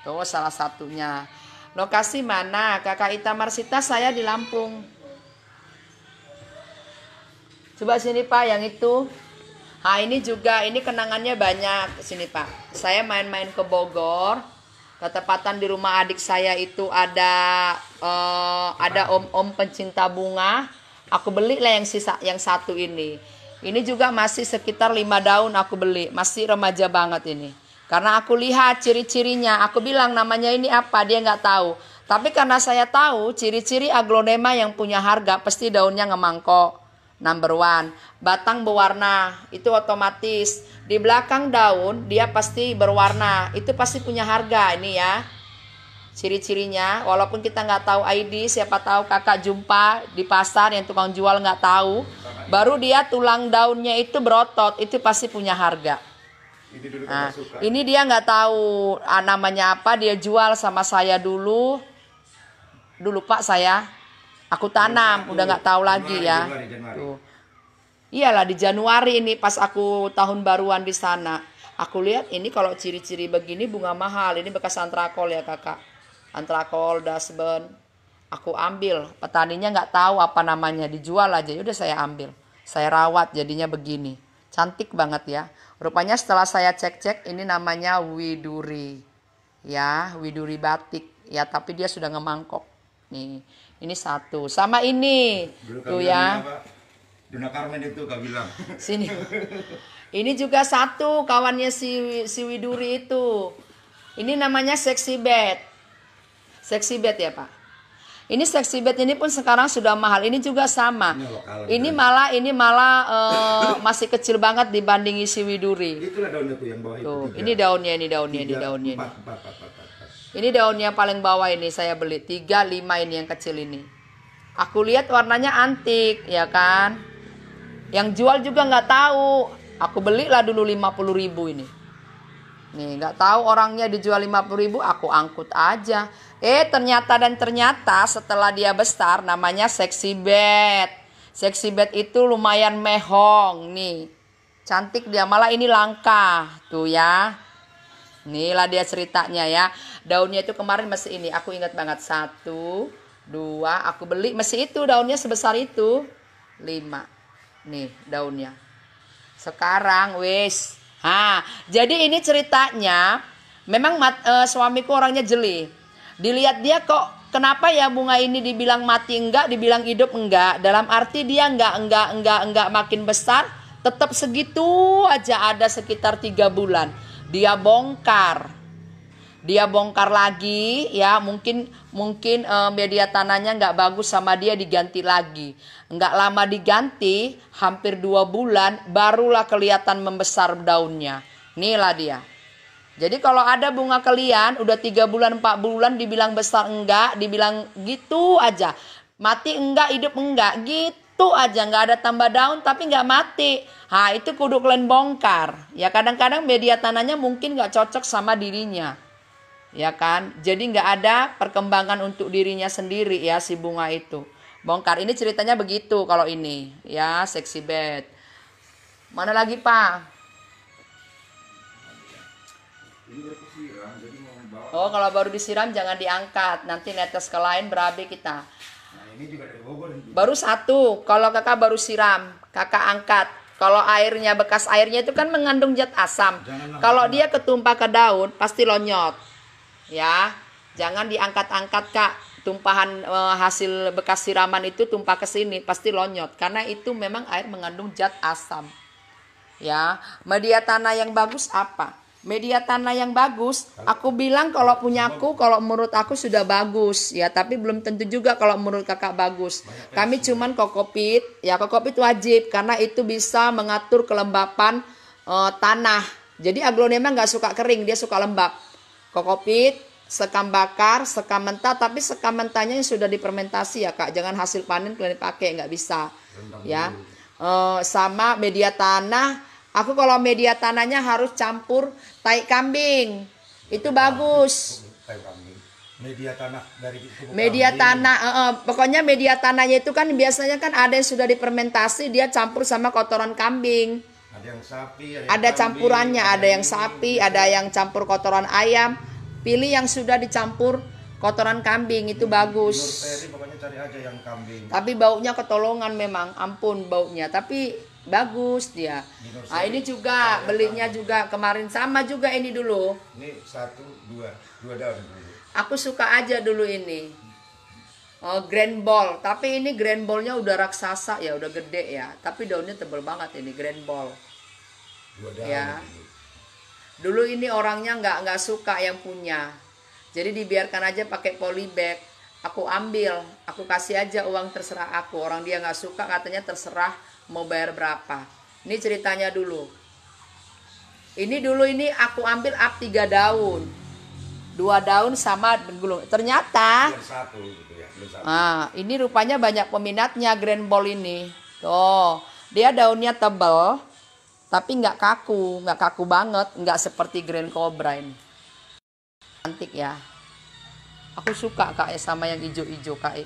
Tuh salah satunya. Lokasi mana? Kakak Ita Marsita, saya di Lampung. Coba sini Pak yang itu. Nah ini juga, ini kenangannya banyak. Sini Pak. Saya main-main ke Bogor. Ketepatan di rumah adik saya itu ada om-om pencinta bunga. Aku beli lah yang satu ini. Ini juga masih sekitar 5 daun aku beli. Masih remaja banget ini. Karena aku lihat ciri-cirinya. Aku bilang namanya ini apa, dia nggak tahu. Tapi karena saya tahu ciri-ciri aglonema yang punya harga, pasti daunnya ngemangkok. Number 1, batang berwarna, itu otomatis. Di belakang daun dia pasti berwarna, itu pasti punya harga ini ya. Ciri-cirinya, walaupun kita nggak tahu ID, siapa tahu kakak jumpa di pasar yang tukang jual nggak tahu. Baru dia tulang daunnya itu berotot, itu pasti punya harga. Nah, ini dia nggak tahu namanya apa, dia jual sama saya dulu Pak saya. Aku tanam, udah nggak tahu lagi ya. Tuh. Iyalah di Januari ini pas aku tahun baruan di sana. Aku lihat ini kalau ciri-ciri begini bunga mahal. Ini bekas antrakol ya kakak. Antrakol, dasben. Aku ambil. Petaninya nggak tahu apa namanya. Dijual aja. Udah saya ambil. Saya rawat jadinya begini. Cantik banget ya. Rupanya setelah saya cek-cek ini namanya widuri. Ya, widuri batik. Ya tapi dia sudah ngemangkok. Nih. Ini satu. Sama ini. Tuh ya. Duna Carmen itu kau bilang. Sini. Ini juga satu kawannya si Widuri itu. Ini namanya sexy bed. Sexy bed ya Pak. Ini sexy bed ini pun sekarang sudah mahal. Ini juga sama. Ini malah masih kecil banget dibandingi si Widuri. Itulah daunnya tuh yang bawah itu. Tuh, ini daunnya. Ini daunnya paling bawah ini saya beli 3, 5 ini yang kecil ini. Aku lihat warnanya antik ya kan. Yang jual juga nggak tahu. Aku belilah dulu 50.000 ini. Nih nggak tahu orangnya dijual 50.000, aku angkut aja. Ternyata setelah dia besar namanya sexy bed. Sexy bed itu lumayan mehong nih. Cantik dia, malah ini langka. Tuh ya. Inilah dia ceritanya ya. Daunnya itu kemarin masih ini. Aku ingat banget. 1, 2. Aku beli masih itu daunnya sebesar itu. 5. Nih daunnya. Sekarang wis. Jadi ini ceritanya. Memang suamiku orangnya jeli. Dilihat dia kok. Kenapa ya bunga ini dibilang mati enggak, dibilang hidup enggak. Dalam arti dia enggak makin besar. Tetap segitu aja, ada sekitar 3 bulan. Dia bongkar lagi ya, mungkin media tanahnya nggak bagus sama dia, diganti lagi. Nggak lama diganti, hampir 2 bulan barulah kelihatan membesar daunnya. Inilah dia. Jadi kalau ada bunga kalian udah 3 bulan 4 bulan dibilang besar enggak, dibilang gitu aja, mati enggak, hidup enggak, gitu aja, nggak ada tambah daun tapi nggak mati. Itu kudu kalian bongkar. Ya kadang-kadang media tanahnya mungkin nggak cocok sama dirinya. Ya kan? Jadi nggak ada perkembangan untuk dirinya sendiri ya si bunga itu. Bongkar. Ini ceritanya begitu kalau ini. Ya, sexy bed. Mana lagi, Pak? Oh, kalau baru disiram jangan diangkat. Nanti netes ke lain berabe kita. Baru 1. Kalau kakak baru siram, kakak angkat. Kalau airnya, bekas airnya itu kan mengandung zat asam. Kalau dia ketumpah ke daun, pasti lonyot. Ya, jangan diangkat-angkat kak. Tumpahan hasil bekas siraman itu tumpah ke sini, pasti lonyot. Karena itu memang air mengandung zat asam. Ya, media tanah yang bagus apa? Media tanah yang bagus, aku bilang kalau punyaku, kalau menurut aku sudah bagus ya, tapi belum tentu juga kalau menurut kakak bagus. Kami cuman kokopit, ya kokopit wajib karena itu bisa mengatur kelembapan tanah. Jadi aglonema nggak suka kering, dia suka lembab. Kokopit, sekam bakar, sekam mentah, tapi sekam mentahnya yang sudah difermentasi ya kak, jangan hasil panen kalian pakai, nggak bisa. Ya, sama media tanah. Aku kalau media tanahnya harus campur tai kambing. Itu bagus. Media tanah dari pupuk Media kambing. tanah, pokoknya media tanahnya itu kan biasanya kan ada yang sudah difermentasi, dia campur sama kotoran kambing. Ada yang sapi, ada Ada kambing, campurannya, ada yang ini, sapi, gitu. ada yang campur kotoran ayam. Pilih yang sudah dicampur kotoran kambing, itu bagus. Nurperi pokoknya cari aja yang kambing. Tapi baunya ketolongan memang, ampun baunya. Tapi bagus dia. Nah ini juga belinya juga kemarin sama juga ini dulu. Ini 1, 2 daun dulu. Aku suka aja dulu ini. Grand Ball, tapi ini Grand Ballnya udah raksasa ya, udah gede ya. Tapi daunnya tebel banget ini Grand Ball. 2 daun. Ya. Dulu. Dulu ini orangnya nggak suka yang punya. Jadi dibiarkan aja pakai polybag. Aku ambil, aku kasih aja uang terserah aku. Orang dia nggak suka katanya terserah mau bayar berapa. Ini ceritanya dulu. Ini dulu ini aku ambil up 3 daun. 2 daun sama gulung. Ternyata Yang 1 gitu ya, belum 1. ini rupanya banyak peminatnya Grand Ball ini. Tuh, dia daunnya tebal, tapi nggak kaku banget, nggak seperti Grand Cobra ini. Cantik ya. Aku suka Kak sama yang hijau-hijau Kak.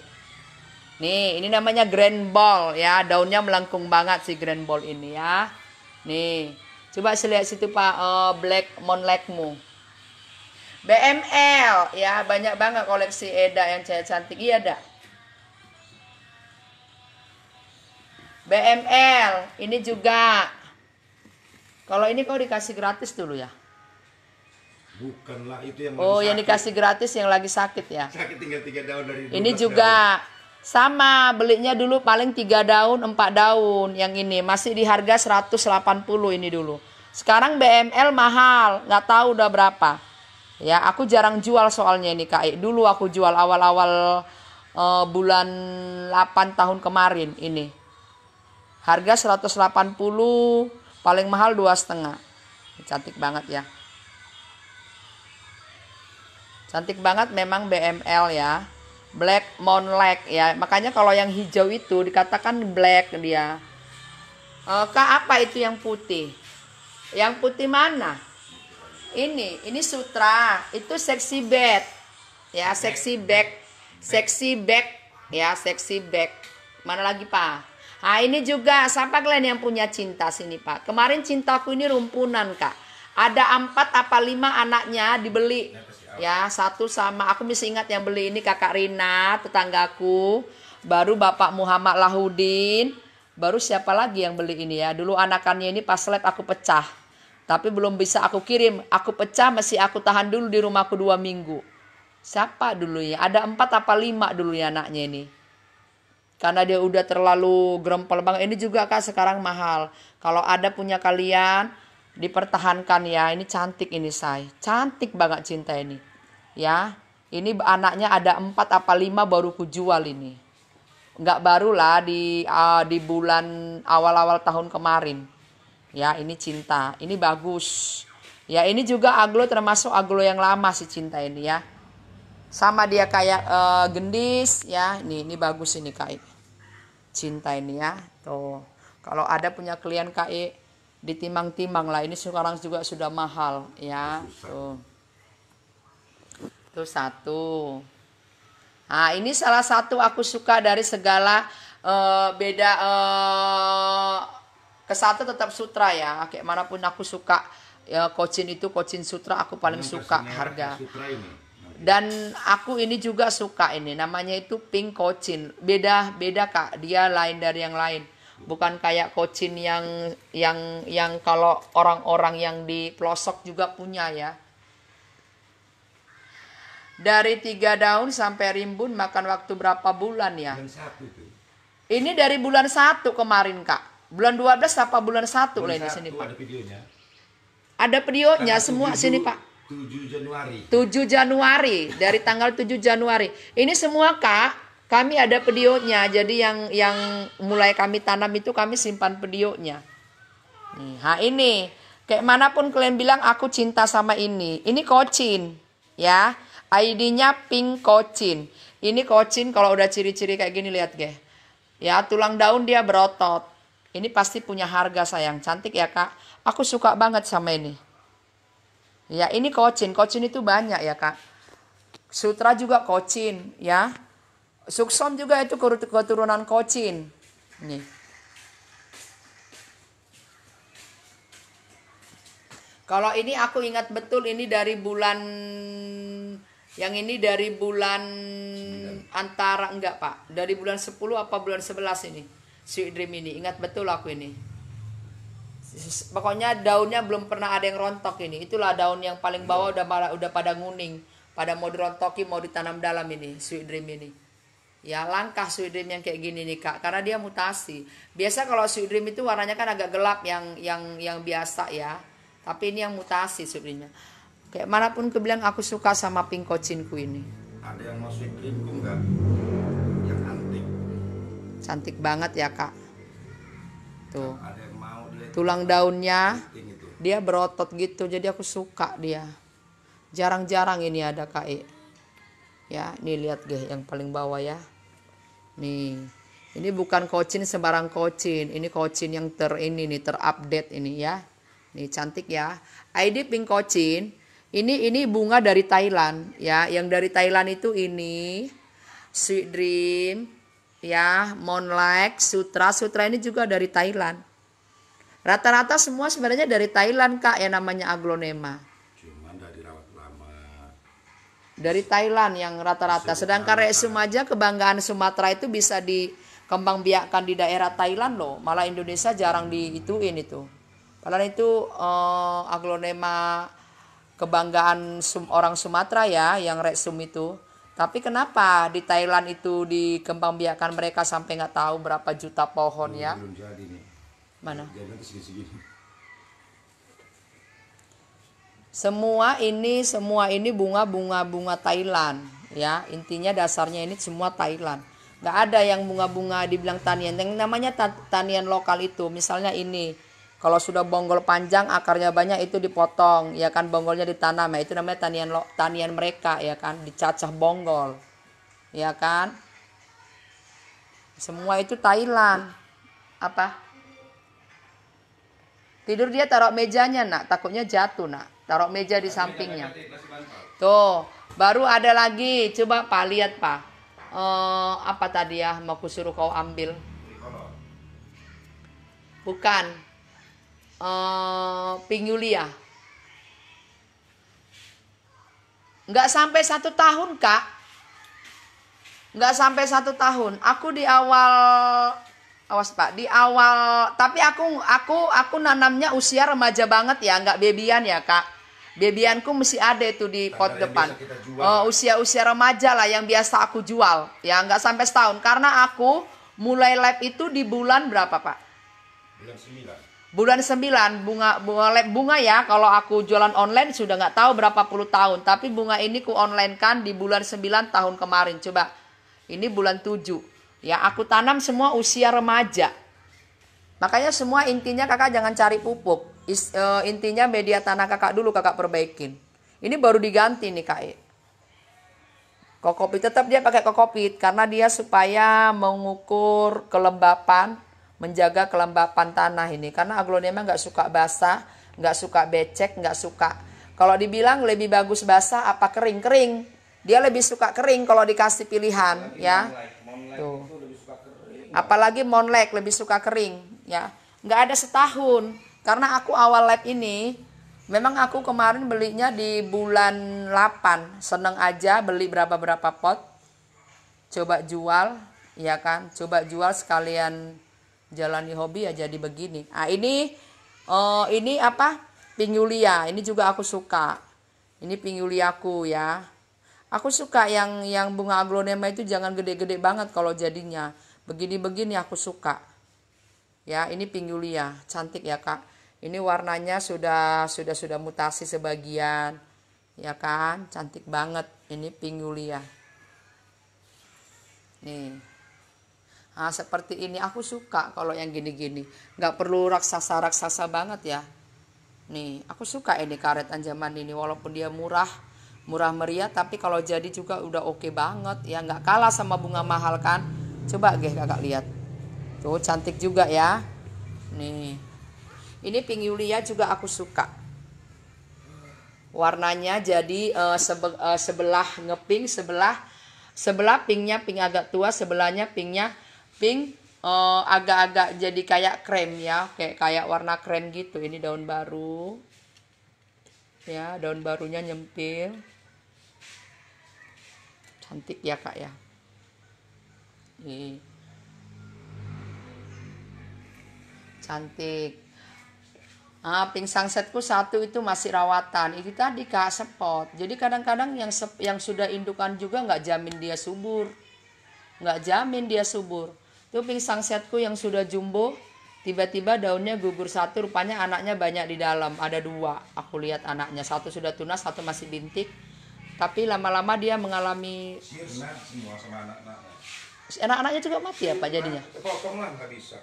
Nih, ini namanya Grand Ball ya, daunnya melengkung banget si Grand Ball ini ya. Nih, coba lihat situ Pak, Black Monlekmu. BML ya, banyak banget koleksi Eda yang cantik. Iya dah. BML ini juga. Kalau ini kau dikasih gratis dulu ya? Bukanlah itu yang Oh, lagi yang sakit. dikasih gratis yang lagi sakit ya. Sakit tinggal 3 daun dari 12 Ini juga sama, belinya dulu paling 3 daun, 4 daun. Yang ini masih di harga 180 ini dulu. Sekarang BML mahal, nggak tahu udah berapa. Ya, aku jarang jual soalnya ini Kak. Dulu aku jual awal-awal bulan 8 tahun kemarin ini. Harga 180, paling mahal 2,5. Cantik banget ya. Cantik banget memang BML ya. Black Monlek ya. Makanya kalau yang hijau itu dikatakan black dia. Kak, apa itu yang putih? Yang putih mana? Ini sutra, itu sexy bed. Ya, sexy bag. Sexy bag ya, sexy bag. Mana lagi, Pak? Nah, ini juga siapa kalian yang punya cinta sini, Pak? Kemarin cintaku ini rumpunan, Kak. Ada 4 apa 5 anaknya dibeli. Ya, 1 sama aku masih ingat yang beli ini Kakak Rina, tetanggaku. Baru Bapak Muhammad Lahudin. Baru siapa lagi yang beli ini ya? Dulu anakannya ini pas lab aku pecah. Tapi belum bisa aku kirim. Aku pecah masih aku tahan dulu di rumahku 2 minggu. Siapa dulunya? Ada 4 apa 5 dulu ya anaknya ini. Karena dia udah terlalu gerempel banget. Ini juga Kak sekarang mahal. Kalau ada punya kalian, dipertahankan ya. Ini cantik ini say. Cantik banget cinta ini. Ya. Ini anaknya ada 4 apa 5 baru kujual ini. Enggak baru lah di bulan awal-awal tahun kemarin. Ya, ini cinta. Ini bagus. Ya, ini juga aglo termasuk aglo yang lama sih cinta ini ya. Sama dia kayak gendis ya. Ini bagus ini Kak. Cinta ini ya. Tuh. Kalau ada punya klien Kak, ditimang-timang lah. Ini sekarang juga sudah mahal ya. Tuh. Itu 1. Nah, ini salah satu aku suka dari segala beda ke satu tetap sutra ya. Kayak manapun aku suka ya, Kocin itu Kocin sutra aku paling suka harga. Dan aku ini juga suka ini namanya itu pink Kocin. Beda Kak, dia lain dari yang lain. Bukan kayak Kocin yang kalau orang-orang yang di pelosok juga punya ya. Dari 3 daun sampai rimbun makan waktu berapa bulan ya? Ini dari bulan 1 kemarin Kak. Bulan 12 apa bulan 1 lah ini sini Pak. Ada videonya. Ada videonya Tanggal semua 7, sini Pak. 7 Januari. 7 Januari dari tanggal 7 Januari. Ini semua Kak, kami ada videonya. Jadi yang mulai kami tanam itu kami simpan videonya. Nah ini, kayak manapun kalian bilang aku cinta sama ini. Ini Kocin, ya. ID-nya pink Kocin. Ini Kocin kalau udah ciri-ciri kayak gini lihat deh. Ya, tulang daun dia berotot. Ini pasti punya harga sayang. Cantik ya Kak. Aku suka banget sama ini. Ya ini Kocin. Kocin itu banyak ya Kak. Sutra juga kocin ya. Suksom juga itu keturunan kocin. Nih. Kalau ini aku ingat betul ini dari bulan, yang ini dari bulan antara, enggak Pak, dari bulan 10 apa bulan 11 ini. Sweet Dream ini, ingat betul aku ini. Pokoknya daunnya belum pernah ada yang rontok ini. Itulah daun yang paling bawah udah pada nguning, pada mau dirontoki, mau ditanam dalam ini, Sweet Dream ini. Ya langkah Sweet Dream yang kayak gini nih Kak, karena dia mutasi. Biasa kalau Sweet Dream itu warnanya kan agak gelap yang biasa ya. Tapi ini yang mutasi sebenarnya. Kayak manapun kebilang aku suka sama pink kocinku ini. Ada yang mau Sweet Dreamku enggak? Yang antik. Cantik banget ya Kak. Tuh. Ada yang mau dia Tulang daunnya itu. dia berotot gitu, jadi aku suka dia. Jarang-jarang ini ada Kak. Ya, ini lihat deh yang paling bawah ya. Nih. Ini bukan kocin sembarang kocin. Ini kocin yang terupdate ini ya. Nih cantik ya. ID pink kocin. Ini bunga dari Thailand ya. Yang dari Thailand itu ini Sweet Dream ya, Moonlight, Sutra. Sutra ini juga dari Thailand. Rata-rata semua sebenarnya dari Thailand Kak, yang namanya aglonema. Cuman dari rawat lama. Dari Thailand yang rata-rata. Sedangkan resum aja kebanggaan Sumatera itu bisa dikembangbiakkan di daerah Thailand loh. Malah Indonesia jarang diituin itu. Padahal itu aglonema kebanggaan orang Sumatera ya, yang resum itu. Tapi kenapa di Thailand itu dikembangbiakkan mereka sampai nggak tahu berapa juta pohon ya? Belum jadi nih. Mana? Jadi segini-segini. Semua ini bunga Thailand ya. Intinya dasarnya ini semua Thailand. Nggak ada yang bunga-bunga dibilang tanian. Yang namanya tanian lokal itu, misalnya ini. Kalau sudah bonggol panjang, akarnya banyak, itu dipotong, ya kan, bonggolnya ditanam, ya itu namanya tanian mereka, ya kan, dicacah bonggol, ya kan. Semua itu Thailand. Apa? Tidur dia taruh mejanya nak, takutnya jatuh nak, taruh meja di sampingnya. Tuh, baru ada lagi, coba Pak lihat Pak. Apa tadi ya, mau kusuruh kau ambil? Bukan. Pingulia. Nggak sampai 1 tahun Kak. Nggak sampai 1 tahun. Aku di awal, awas Pak, di awal. Tapi aku nanamnya usia remaja banget ya, nggak babyan ya Kak. Babyanku mesti ada itu di pot depan. Usia remaja lah yang biasa aku jual. Ya nggak sampai setahun. Karena aku mulai live itu di bulan berapa Pak? Bulan 9 bunga ya. Kalau aku jualan online sudah nggak tahu berapa puluh tahun. Tapi bunga ini ku online kan di bulan 9 tahun kemarin. Coba ini bulan 7 ya, aku tanam semua usia remaja. Makanya semua intinya kakak jangan cari pupuk. Intinya media tanah kakak dulu kakak perbaikin. Ini baru diganti nih Kak. Kokopit tetap dia pakai kokopit karena dia supaya mengukur kelembapan, menjaga kelembapan tanah ini. Karena aglonema nggak suka basah, nggak suka becek, nggak suka. Kalau dibilang lebih bagus basah apa kering? Kering. Dia lebih suka kering kalau dikasih pilihan ya. Tuh. Apalagi Monlek lebih suka kering ya. Nggak ada setahun. Karena aku awal live ini, memang aku kemarin belinya di bulan 8. Seneng aja beli berapa pot. Coba jual, ya kan. Coba jual sekalian jalani hobi ya jadi begini. Nah ini apa? Pingulia. Ini juga aku suka. Ini pinguliaku ya. Aku suka yang bunga aglonema itu jangan gede-gede banget kalau jadinya. Begini-begini aku suka. Ya, ini pingulia. Cantik ya, Kak. Ini warnanya sudah mutasi sebagian. Ya kan? Cantik banget. Ini pingulia. Nih. Nah, seperti ini aku suka kalau yang gini-gini. Nggak perlu raksasa banget ya. Nih, aku suka ini karet anjaman ini. Walaupun dia murah meriah, tapi kalau jadi juga udah oke banget. Ya nggak kalah sama bunga mahal kan. Coba kakak lihat. Tuh cantik juga ya. Nih. Ini pingulia juga aku suka. Warnanya jadi sebelah ngepink, sebelah pinknya pink agak tua, sebelahnya pinknya pink agak-agak jadi kayak krem ya, kayak warna krem gitu. Ini daun baru. Ya, daun barunya nyempil. Cantik ya Kak ya. Nih. Cantik. Pink sunsetku satu itu masih rawatan. Itu tadi Kak, spot. Jadi kadang-kadang yang sudah indukan juga nggak jamin dia subur. Nggak jamin dia subur. Itu pink sunsetku yang sudah jumbo, tiba-tiba daunnya gugur satu, rupanya anaknya banyak di dalam. Ada 2. Aku lihat anaknya. Satu sudah tunas, satu masih bintik. Tapi lama-lama dia mengalami Sirna semua sama anak-anaknya. anak-anaknya juga mati ya Pak jadinya. Kepotong lah nggak bisa.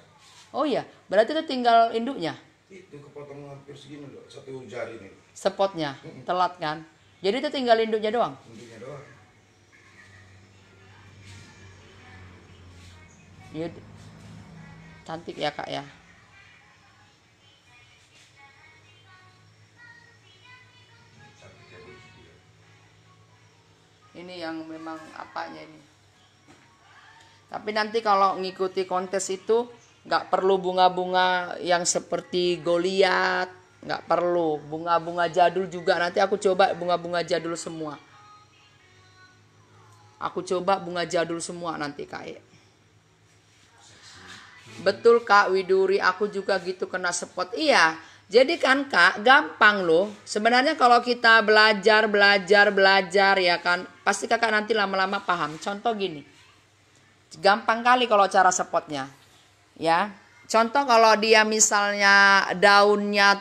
Oh iya, berarti itu tinggal induknya. Itu kepotong hampir segini loh, 1 jari nih. Spotnya telat kan. Jadi itu tinggal induknya doang. Induknya doang. Ya, cantik ya Kak ya. Ini yang memang apanya ini. Tapi nanti kalau ngikuti kontes itu nggak perlu bunga-bunga yang seperti Goliat, nggak perlu. Bunga-bunga jadul juga nanti aku coba bunga-bunga jadul semua. Aku coba bunga jadul semua nanti Kak. Betul Kak Widuri, aku juga gitu kena spot. Iya. Jadi kan Kak, gampang loh. Sebenarnya kalau kita belajar ya kan, pasti Kakak nanti lama-lama paham. Contoh gini. Gampang kali kalau cara spotnya. Ya. Contoh kalau dia misalnya daunnya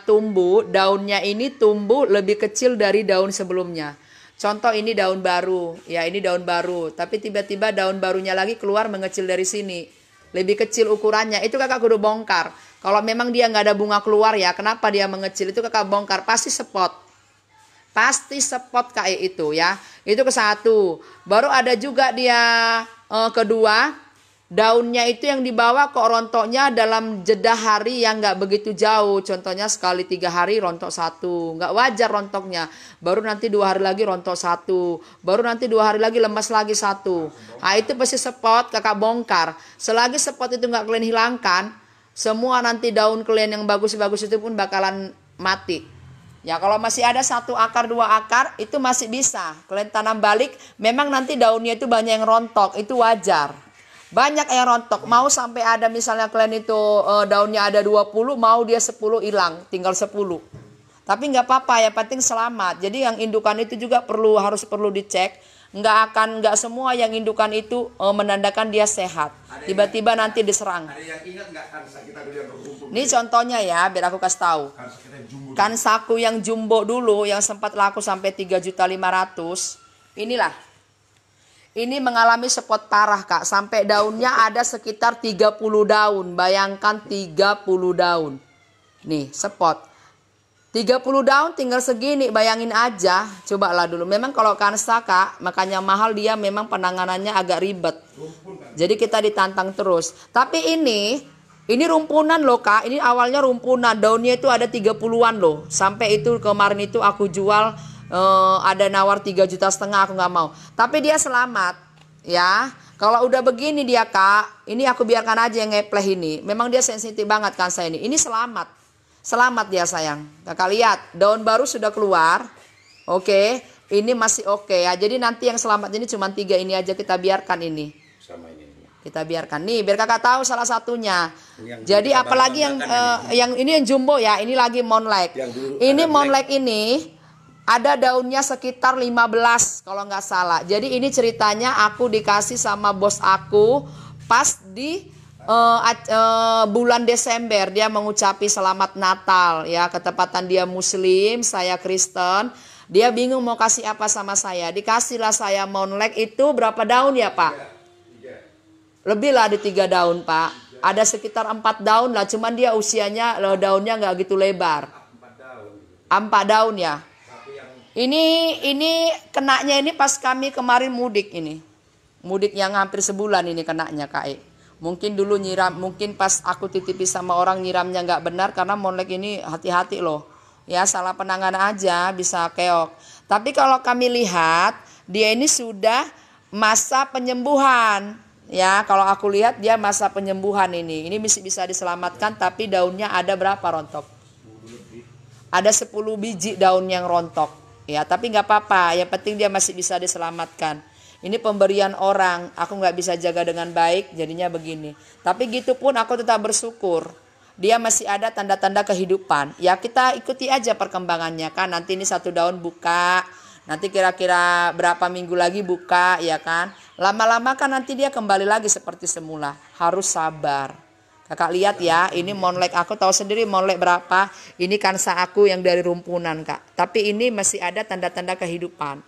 ini tumbuh lebih kecil dari daun sebelumnya. Contoh ini daun baru, ya ini daun baru. Tapi tiba-tiba daun barunya lagi keluar mengecil dari sini. Lebih kecil ukurannya, itu Kakak kudu bongkar. Kalau memang dia nggak ada bunga keluar ya, kenapa dia mengecil, itu Kakak bongkar, pasti spot. Pasti spot kayak itu ya. Itu ke satu. Baru ada juga dia kedua, daunnya itu yang dibawa kok rontoknya dalam jeda hari yang nggak begitu jauh. Contohnya sekali 3 hari rontok 1. Nggak wajar rontoknya. Baru nanti 2 hari lagi rontok 1. Baru nanti 2 hari lagi lemas lagi 1. Nah itu pasti spot, Kakak bongkar. Selagi spot itu nggak kalian hilangkan, semua nanti daun kalian yang bagus-bagus itu pun bakalan mati. Ya kalau masih ada 1 akar 2 akar itu masih bisa kalian tanam balik. Memang nanti daunnya itu banyak yang rontok, itu wajar. Banyak yang rontok, mau sampai ada misalnya kalian itu daunnya ada 20, mau dia 10 hilang, tinggal 10. Tapi nggak apa-apa, ya penting selamat. Jadi yang indukan itu juga harus perlu dicek. Nggak semua yang indukan itu menandakan dia sehat. Tiba-tiba nanti diserang. Ada yang ingat nggak kansa kita beli rumput? Ini contohnya ya, biar aku kasih tahu. Kansaku yang jumbo dulu, yang sempat laku sampai 3.500.000. Inilah. Ini mengalami spot parah Kak. Sampai daunnya ada sekitar 30 daun. Bayangkan 30 daun. Nih spot. 30 daun tinggal segini. Bayangin aja. Cobalah dulu. Memang kalau kansa Kak, makanya mahal dia, memang penanganannya agak ribet. Jadi kita ditantang terus. Tapi ini rumpunan loh Kak. Ini awalnya rumpunan. Daunnya itu ada 30-an loh. Sampai itu kemarin itu aku jual. Ada nawar 3,5 juta, aku nggak mau. Tapi dia selamat ya. Kalau udah begini dia Kak, ini aku biarkan aja yang ngepleh ini. Memang dia sensitif banget kan saya ini. Ini selamat dia sayang. Kakak lihat daun baru sudah keluar. Oke, ini masih oke ya. Jadi nanti yang selamat ini cuma 3 ini aja, kita biarkan ini. Sama ini. Kita biarkan nih biar Kakak tahu salah satunya. Jadi apalagi yang ini yang jumbo ya. Ini lagi Moonlight. Ini Moonlight ini ada daunnya sekitar 15 kalau nggak salah. Jadi ini ceritanya aku dikasih sama bos aku pas di bulan Desember. Dia mengucapi selamat Natal ya, ketepatan dia Muslim, saya Kristen. Dia bingung mau kasih apa sama saya. Dikasihlah saya Moonlight itu berapa daun ya Pak? Lebih lah di 3 daun Pak. Ada sekitar 4 daun lah. Cuman dia usianya daunnya nggak gitu lebar. 4 daun ya. Ini kenanya ini pas kami kemarin mudik ini. Mudik yang hampir sebulan ini kenanya Kak. Mungkin dulu nyiram, mungkin pas aku titipi sama orang nyiramnya nggak benar, karena Moonlight ini hati-hati loh. Ya, salah penanganan aja bisa keok. Tapi kalau kami lihat dia ini sudah masa penyembuhan. Ya, kalau aku lihat dia masa penyembuhan ini. Ini masih bisa diselamatkan tapi daunnya ada berapa rontok? Ada 10 biji daun yang rontok. Ya, tapi nggak apa-apa. Yang penting dia masih bisa diselamatkan. Ini pemberian orang, aku nggak bisa jaga dengan baik, jadinya begini. Tapi gitu pun aku tetap bersyukur. Dia masih ada tanda-tanda kehidupan. Ya kita ikuti aja perkembangannya kan. Nanti ini 1 daun buka, nanti kira-kira berapa minggu lagi buka, ya kan. Lama-lama kan nanti dia kembali lagi seperti semula. Harus sabar. Kakak lihat ya, ini monlek aku tahu sendiri monlek berapa. Ini kansa aku yang dari rumpunan kak. Tapi ini masih ada tanda-tanda kehidupan.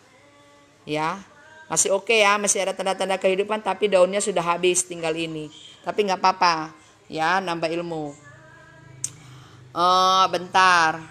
Ya. Masih oke ya, masih ada tanda-tanda kehidupan tapi daunnya sudah habis tinggal ini. Tapi nggak apa-apa ya, nambah ilmu. Bentar.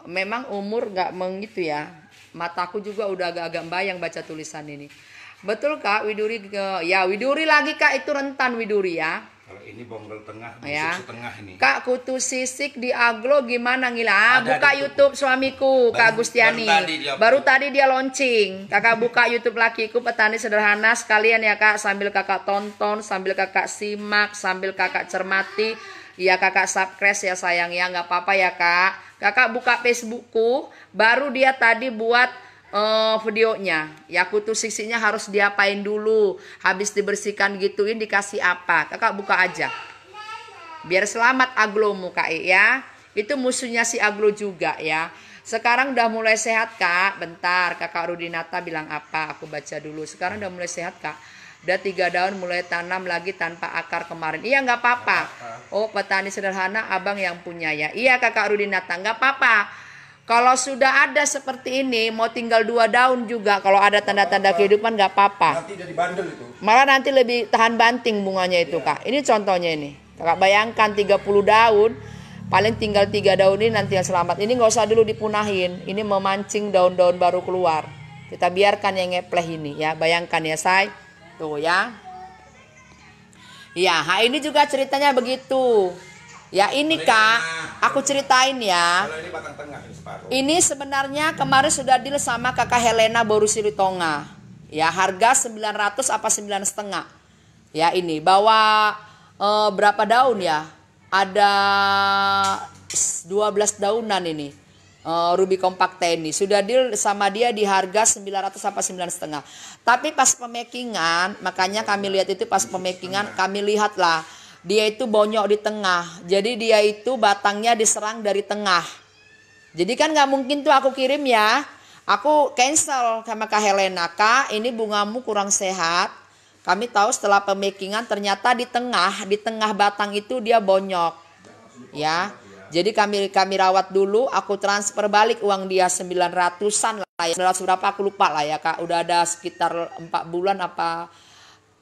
Memang umur nggak mengitu ya. Mataku juga udah agak-agak bayang baca tulisan ini. Betul kak, Widuri ya Widuri lagi kak, itu rentan Widuri ya. Kalau ini bonggol tengah, busuk Ya. setengah ini. Kak kutu sisik di aglo gimana ngila? Ada Buka di YouTube suamiku Kak Baru- Gustiani. baru Baru tadi dia launching. Kakak buka YouTube lakiku petani sederhana sekalian ya kak, sambil kakak tonton, sambil kakak simak, sambil kakak cermati. Ya kakak subscribe ya sayang ya, nggak apa-apa ya kak. Kakak buka Facebookku, baru dia tadi buat videonya. Ya kutu sisiknya harus diapain dulu. Habis dibersihkan gituin dikasih apa. Kakak buka aja. Biar selamat aglomu kak ya. Itu musuhnya si aglo juga ya. Sekarang udah mulai sehat kak. Bentar kakak Rudinata bilang apa. Aku baca dulu. Sekarang udah mulai sehat kak. Udah 3 daun mulai tanam lagi tanpa akar kemarin. Iya nggak apa-apa. Oh petani sederhana abang yang punya ya. Iya kakak Rudinata nggak apa-apa. Kalau sudah ada seperti ini, mau tinggal 2 daun juga, kalau ada tanda-tanda kehidupan nggak apa-apa. Nanti jadi bandel itu. Malah nanti lebih tahan banting bunganya itu kak. Ini contohnya ini. Kakak bayangkan 30 daun, paling tinggal 3 daun ini nanti yang selamat. Ini nggak usah dulu dipunahin. Ini memancing daun-daun baru keluar. Kita biarkan yang ngepleh ini ya. Bayangkan ya say. Tuh ya. Ya, ini juga ceritanya begitu. Ya ini kak, aku ceritain ya. Kalau ini batang tengah ini separuh. Ini sebenarnya kemarin sudah deal sama kakak Helena Borusilitonga. Ya harga 900 apa 9,5. Ya ini bawa berapa daun ya? Ada 12 daunan ini. Ruby Compacta ini. Sudah deal sama dia di harga 900 apa 9,5. Tapi pas pemakingan, makanya kami lihat itu pas pemakingan kami lihatlah. Dia itu bonyok di tengah. Jadi dia itu batangnya diserang dari tengah. Jadi kan gak mungkin tuh aku kirim ya. Aku cancel sama Kak Helena. Kak ini bungamu kurang sehat. Kami tahu setelah pemakingan ternyata di tengah batang itu dia bonyok. Ya. Jadi kami rawat dulu. Aku transfer balik uang dia 900-an lah ya. 900 berapa aku lupa lah ya Kak. Udah ada sekitar 4 bulan apa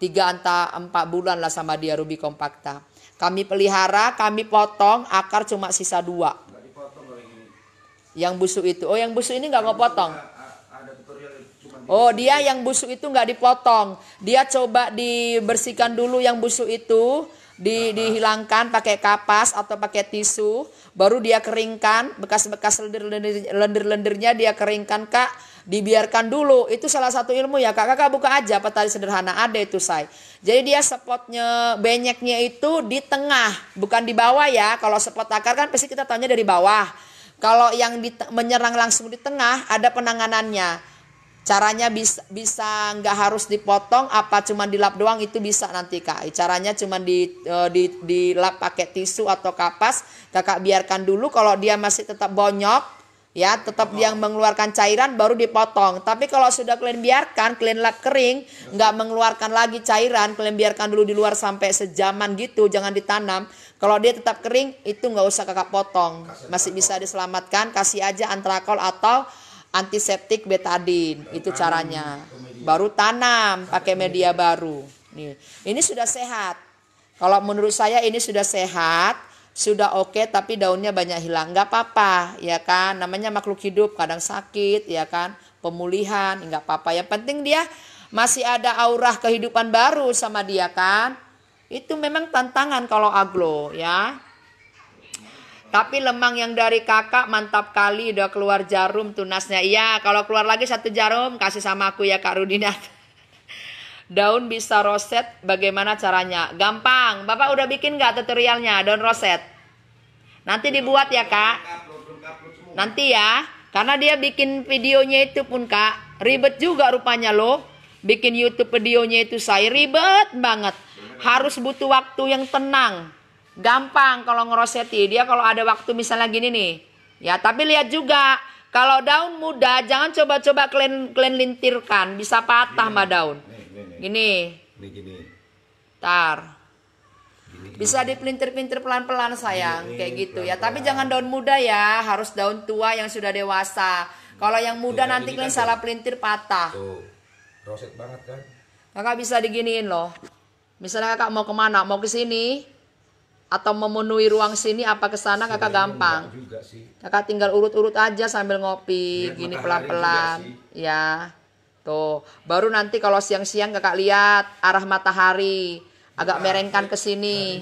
4 bulan lah sama dia Ruby Compacta. Kami pelihara, kami potong, akar cuma sisa 2. Yang busuk itu. Oh yang busuk ini nggak potong. Oh dia yang busuk itu nggak dipotong. Dia coba dibersihkan dulu yang busuk itu. Dihilangkan pakai kapas atau pakai tisu. Baru dia keringkan. Bekas-bekas lendir-lendirnya dia keringkan kak. Dibiarkan dulu, itu salah satu ilmu ya kak. Kakak buka aja petani sederhana, ada itu say. Jadi dia spotnya benyeknya itu di tengah, bukan di bawah ya. Kalau spot akar kan pasti kita taunya dari bawah. Kalau yang menyerang langsung di tengah ada penanganannya. Caranya bisa nggak harus dipotong, apa cuma dilap doang itu bisa nanti kak. Caranya cuma dilap pakai tisu atau kapas. Kakak biarkan dulu, kalau dia masih tetap bonyok. Ya tetap yang mengeluarkan cairan baru dipotong. Tapi kalau sudah kalian biarkan, kalian lap kering, nggak mengeluarkan lagi cairan, kalian biarkan dulu di luar sampai sejaman gitu, jangan ditanam. Kalau dia tetap kering, itu nggak usah kakak potong, masih bisa diselamatkan. Kasih aja antrakol atau antiseptik betadine, itu caranya. Baru tanam pakai media baru. Nih, ini sudah sehat. Kalau menurut saya ini sudah sehat. Sudah oke, tapi daunnya banyak hilang. Nggak apa-apa ya kan, namanya makhluk hidup kadang sakit ya kan, pemulihan nggak apa-apa. Yang penting dia masih ada aura kehidupan baru sama dia kan. Itu memang tantangan kalau aglo ya. Tapi lemang yang dari kakak mantap kali, udah keluar jarum tunasnya. Iya, kalau keluar lagi 1 jarum kasih sama aku ya Kak Rudina. Daun bisa roset, bagaimana caranya? Gampang, Bapak udah bikin gak tutorialnya daun roset? Nanti dibuat ya Kak. Nanti ya, karena dia bikin videonya itu pun Kak, ribet juga rupanya loh. Bikin YouTube videonya itu saya ribet banget. Harus butuh waktu yang tenang. Gampang kalau ngeroseti. Dia kalau ada waktu misalnya gini nih. Ya, tapi lihat juga. Kalau daun muda jangan coba-coba kalian lintirkan. Bisa patah mah daun. Gini. Gini. Tar. Bisa dipelintir-pelintir pelan-pelan sayang. Kayak gitu ya. Tapi jangan daun muda ya. Harus daun tua yang sudah dewasa. Kalau yang muda nanti kalian salah pelintir patah. Tuh. Roset banget kan. Kakak bisa diginiin loh. Misalnya kakak mau kemana? Mau ke sini? Atau memenuhi ruang sini apa ke sana kakak gampang. Kakak tinggal urut-urut aja sambil ngopi. Lihat gini pelan-pelan. Ya. Tuh. Baru nanti kalau siang-siang kakak lihat arah matahari. Agak merengkan ke sini.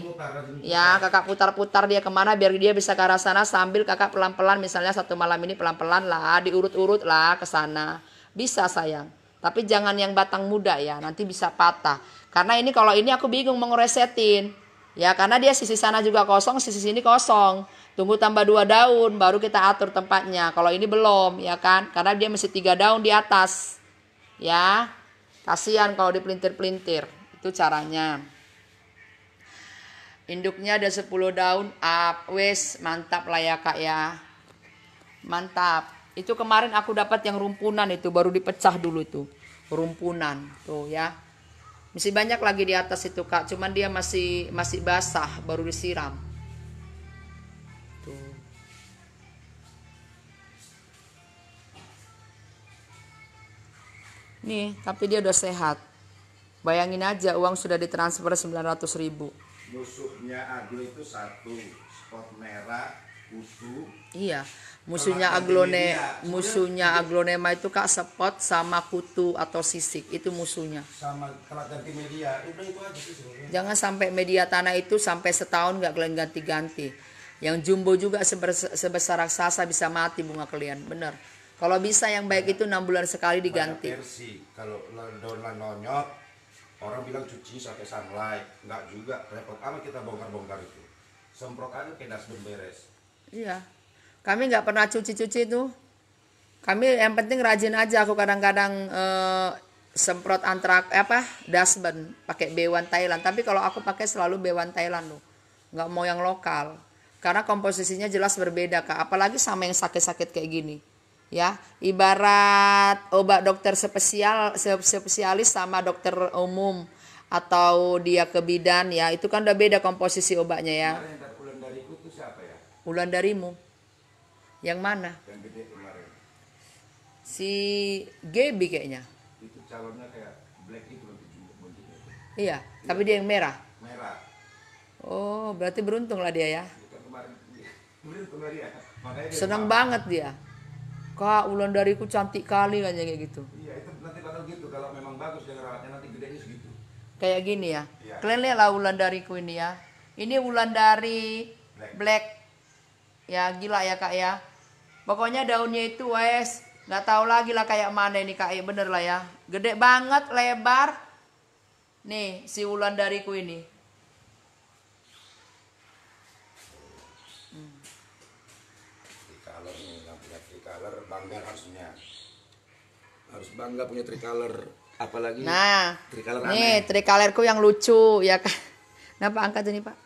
Ya, kakak putar-putar dia kemana biar dia bisa ke arah sana sambil kakak pelan-pelan misalnya 1 malam ini pelan-pelan lah diurut-urut lah ke sana. Bisa sayang. Tapi jangan yang batang muda ya, nanti bisa patah. Karena ini kalau ini aku bingung mau ngeresetin. Ya, karena dia sisi sana juga kosong, sisi sini kosong. Tunggu tambah 2 daun baru kita atur tempatnya. Kalau ini belum, ya kan? Karena dia mesti 3 daun di atas. Ya. Kasihan kalau dipelintir-pelintir. Itu caranya. Induknya ada 10 daun up. Wes, mantap lah ya Kak ya. Mantap. Itu kemarin aku dapat yang rumpunan itu baru dipecah dulu itu. Rumpunan tuh ya. Masih banyak lagi di atas itu Kak, cuman dia masih basah, baru disiram. Tuh. Nih, tapi dia udah sehat. Bayangin aja uang sudah ditransfer 900.000. Musuhnya aglo itu 1, spot merah, kutu. Iya. Musuhnya aglonema itu Kak spot sama kutu atau sisik, itu musuhnya. Sama telat ganti media, udah itu aja sih sebenarnya. Jangan sampai media tanah itu sampai setahun nggak kalian ganti-ganti. Yang jumbo juga sebesar raksasa bisa mati bunga kalian, bener. Kalau bisa yang baik itu 6 bulan sekali diganti. Versi, kalau daun nonyot, orang bilang cuci sampai sunlight, nggak juga, repot amat kita bongkar-bongkar itu. Semprot aja kayak dashboard beres. Iya. Kami nggak pernah cuci-cuci tuh. Kami yang penting rajin aja. Aku kadang-kadang semprot dashboard pakai B1 Thailand. Tapi kalau aku pakai selalu B1 Thailand loh. Nggak mau yang lokal. Karena komposisinya jelas berbeda Kak. Apalagi sama yang sakit-sakit kayak gini. Ya, ibarat obat dokter spesialis sama dokter umum atau dia ke bidan ya. Itu kan udah beda komposisi obatnya ya. Wulandariku itu siapa ya? Wulandarimu. Yang mana? Yang gede kemarin. Si Gaby kayaknya. Itu calonnya kayak black itu bentuknya. Iya, tapi dia yang merah. Merah. Oh, berarti beruntung lah dia ya. Bukan kemarin. Beruntung lah dia. Makanya dia Senang banget dia. Kak, Wulandariku cantik kali kan kayak gitu. Iya, itu nanti bakal gitu kalau memang bagus dia rawatnya nanti gedenya segitu. Kayak gini ya. Iya. Kalian lihatlah Wulandariku ini ya. Ini Wulandari Black. Ya gila ya Kak ya. Pokoknya daunnya itu wes nggak tahu lagi lah kayak mana ini Kak. Ya bener lah ya. Gede banget, lebar. Nih si Wulandariku ini. Tricolor nih, yang punya tricolor bangga harusnya. Harus bangga punya tricolor. Apalagi Nah, tricolor nih aneh. tricolorku yang lucu ya Kak. Kenapa angkat ini Pak?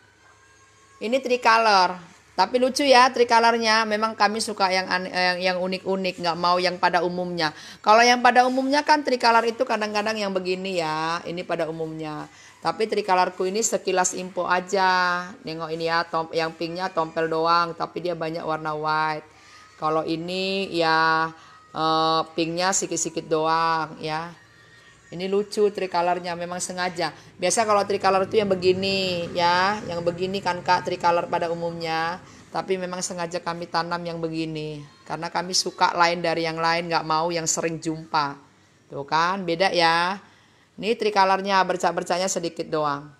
Ini tricolor. Tapi lucu ya tricolornya. Memang kami suka yang yang unik-unik, nggak mau yang pada umumnya. Kalau yang pada umumnya kan tricolor itu kadang-kadang yang begini ya. Ini pada umumnya. Tapi tricolorku ini sekilas info aja. Nengok ini ya, yang pinknya tompel doang. Tapi dia banyak warna white. Kalau ini ya pinknya sikit-sikit doang ya. Ini lucu tricolornya, memang sengaja. Biasa kalau tricolor itu yang begini ya, yang begini kan Kak tricolor pada umumnya. Tapi memang sengaja kami tanam yang begini. Karena kami suka lain dari yang lain, nggak mau yang sering jumpa. Tuh kan, beda ya. Ini tricolornya bercak-bercaknya sedikit doang.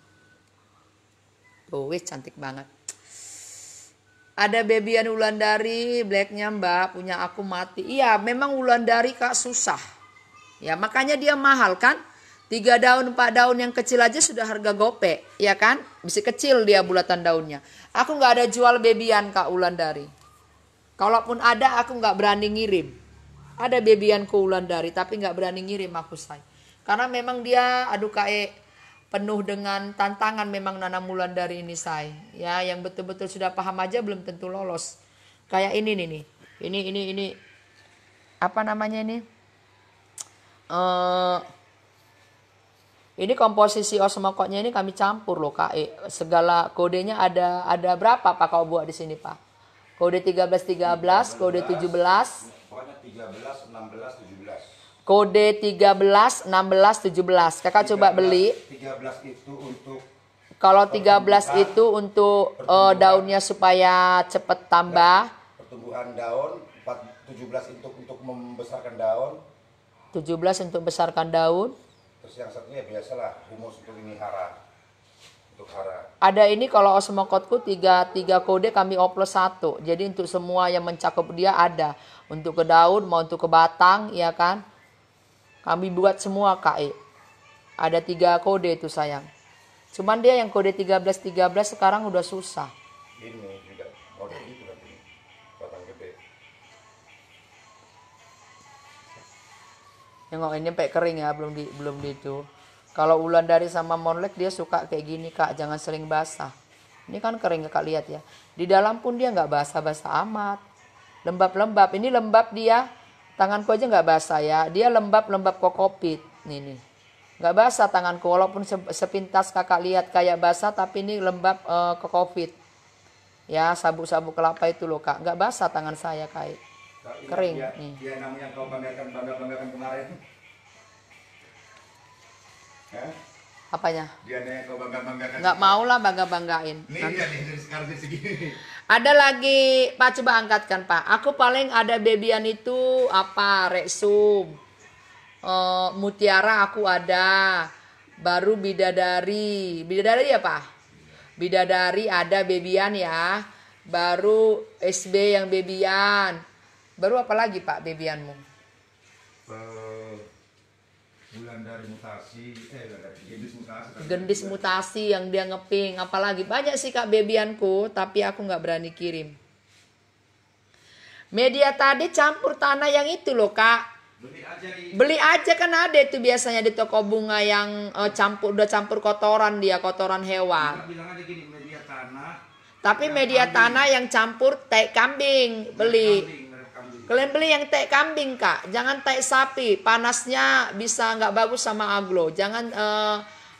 Tuh, wih cantik banget. Ada babyan Wulandari, blacknya Mbak, punya aku mati. Iya, memang Wulandari Kak susah. Ya, makanya dia mahal kan? 3 daun, 4 daun yang kecil aja sudah harga gope, ya kan? Bisa kecil dia bulatan daunnya. Aku nggak ada jual babyan Kak Wulandari. Kalaupun ada, aku nggak berani ngirim. Ada babyanku Wulandari, tapi nggak berani ngirim aku say. Karena memang dia, aduh Kak, penuh dengan tantangan memang nanam Wulandari ini say. Ya, yang betul-betul sudah paham aja belum tentu lolos. Kayak ini nih. Ini apa namanya ini? Ini komposisi osmokotnya ini kami campur loh Kak. Segala kodenya ada berapa Pak kau buat di sini Pak? Kode 1313, kode 17. Pokoknya 13, 16, 17. Kode 13, 16, 17. Kakak coba beli. 13 itu untuk, Kalau 13 itu untuk daunnya supaya cepet tambah. pertumbuhan daun, 17 untuk membesarkan daun. 17 untuk besarkan daun. Terus yang satunya biasalah humus untuk ini hara. Untuk hara. Ada ini kalau osmokotku 3 kode kami oplos 1. Jadi untuk semua yang mencakup dia ada. Untuk ke daun mau untuk ke batang ya kan. Kami buat semua Kak. Ada 3 kode itu sayang. Cuman dia yang kode 13 sekarang udah susah. Ini juga model itu kan ini. Batang gede. Nengok ini sampai kering ya, belum di itu. Kalau Wulandari sama Monlek dia suka kayak gini Kak, jangan sering basah. Ini kan kering Kak lihat ya. Di dalam pun dia nggak basah-basah amat. Lembab-lembab. Ini lembab dia. Tanganku aja nggak basah ya. Dia lembab-lembab kokopit. Nih. Nggak basah tanganku. Walaupun sepintas kakak lihat kayak basah. Tapi ini lembab kokopit. Ya sabuk-sabuk kelapa itu loh Kak. Nggak basah tangan saya Kak. Kering. Nih. Dia namanya kau banggakan kemarin. Apanya? Dia yang kau banggakan. Nggak mau lah bangga-banggain. Nih dia dari sekarang segini. Ada lagi Pak, coba angkatkan Pak. Aku paling ada babyan itu apa? Reksum, mutiara aku ada. Baru bidadari. Bidadari ya Pak? Bidadari ada babyan ya. Baru SB yang babyan. Baru apa lagi Pak babyanmu? Wulandari mutasi, Gendis mutasi yang dia ngeping. Apalagi banyak sih Kak babyanku, tapi aku nggak berani kirim. Media tadi campur tanah yang itu loh Kak. Beli aja kan ada itu biasanya di toko bunga yang udah campur kotoran dia, kotoran hewan. Bilang aja gini, media tanah. Tapi media tanah yang campur tai kambing beli. Kalian beli yang tai kambing Kak, jangan tai sapi, panasnya bisa nggak bagus sama aglo. Jangan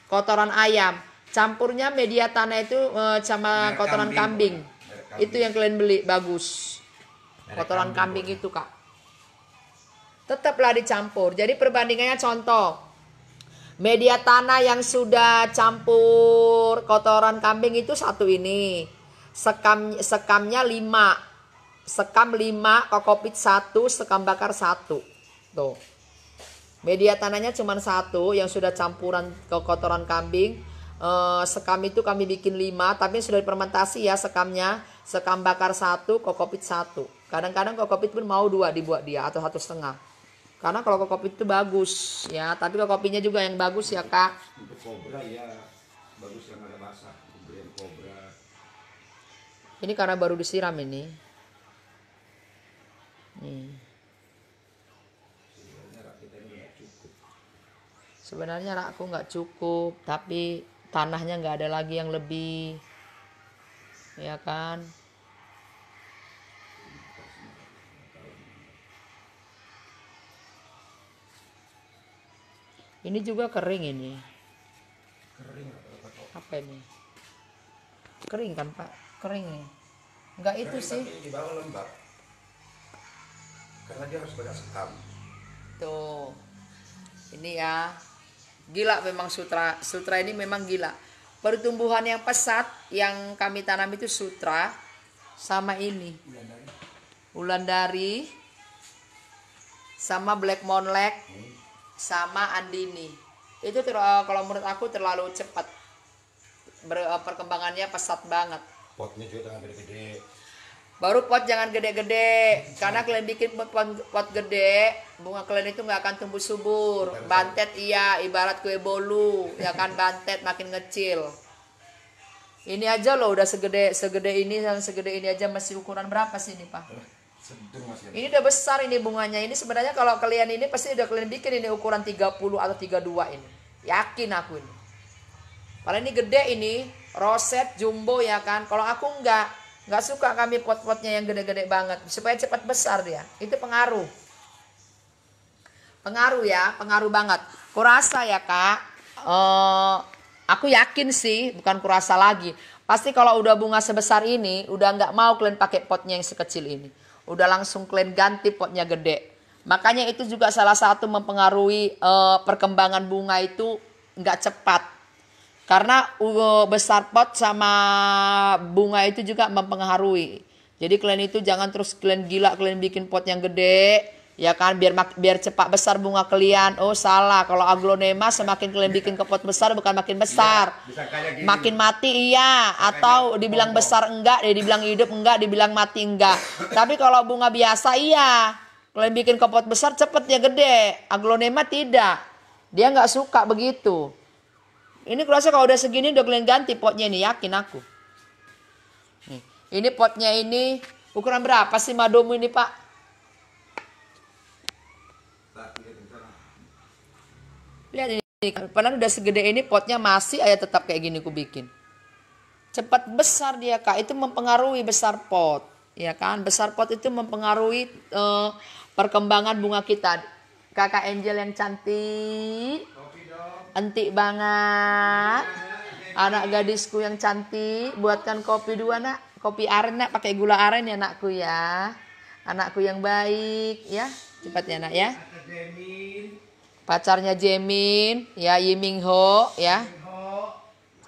kotoran ayam, campurnya media tanah itu sama kotoran kambing. Itu yang kalian beli bagus. Kotoran kambing itu Kak. Tetaplah dicampur. Jadi perbandingannya contoh, media tanah yang sudah campur kotoran kambing itu satu ini, sekamnya 5. Sekam 5, kokopit 1, sekam bakar 1. Tuh. Media tanahnya cuma 1 yang sudah campuran ke kotoran kambing. Sekam itu kami bikin 5, tapi sudah difermentasi ya sekamnya. Sekam bakar 1, kokopit 1. Kadang-kadang kokopit pun mau 2 dibuat dia atau 1,5. Karena kalau kokopit itu bagus ya, tapi kokopinya juga yang bagus ya Kak. Untuk kobra ya bagus yang ada basah, pemberian kobra. Ini karena baru disiram ini. Nih. Sebenarnya rakku nggak cukup, tapi tanahnya nggak ada lagi yang lebih, ya kan? Ini juga kering ini. Kering Apa ini? Kering kan Pak? Kering nih. Enggak itu sih. Tapi di bawah lembab. Karena dia harus banyak sekam. Tuh. Ini ya. Gila memang sutra. Sutra ini memang gila. Pertumbuhan yang pesat yang kami tanam itu sutra sama ini. Wulandari sama Black Monlek sama Andini. Itu kalau menurut aku terlalu cepat. perkembangannya pesat banget. Potnya juga jangan gede-gede. Baru pot jangan gede-gede, karena kalian bikin pot gede, bunga kalian itu nggak akan tumbuh subur. Bantet iya, ibarat kue bolu, ya kan, bantet makin ngecil. Ini aja loh udah segede ini, dan segede ini aja masih ukuran berapa sih ini Pak? Sedang masih. Ini udah besar ini bunganya. Ini sebenarnya kalau kalian ini pasti udah kalian bikin ini ukuran 30 atau 32 ini. Yakin aku ini. Kalau ini gede ini, roset, jumbo ya kan. Kalau aku nggak suka kami pot-potnya yang gede-gede banget. Supaya cepat besar dia. Itu pengaruh. Pengaruh ya, pengaruh banget. Kurasa ya Kak. Aku yakin sih, bukan kurasa lagi. Pasti kalau udah bunga sebesar ini, udah nggak mau kalian pakai potnya yang sekecil ini. Udah langsung kalian ganti potnya gede. Makanya itu juga salah satu mempengaruhi perkembangan bunga itu nggak cepat. Karena besar pot sama bunga itu juga mempengaruhi. Jadi kalian itu jangan terus kalian gila kalian bikin pot yang gede, ya kan, biar cepat besar bunga kalian. Oh salah, kalau aglonema semakin kalian bikin ke pot besar bukan makin besar, makin mati iya, atau dibilang besar enggak, dibilang hidup enggak, dibilang mati enggak. Tapi kalau bunga biasa iya, kalian bikin ke pot besar cepet ya gede. Aglonema tidak, dia nggak suka begitu. Ini kurasa kalau udah segini udah kalian ganti potnya ini, yakin aku. Nih, ini potnya ini ukuran berapa sih madomu ini Pak? Lihat ini, padahal udah segede ini potnya masih aja tetap kayak gini ku bikin. Cepat besar dia Kak, itu mempengaruhi besar pot. Ya kan, besar pot itu mempengaruhi perkembangan bunga kita. Kakak Angel yang cantik. Antik banget. Anak gadisku yang cantik, buatkan kopi dua nak. Kopi aren nak, pakai gula aren ya anakku ya. Anakku yang baik ya. Cepat ya nak ya. Pacarnya Jemin, ya Yiming Ho ya.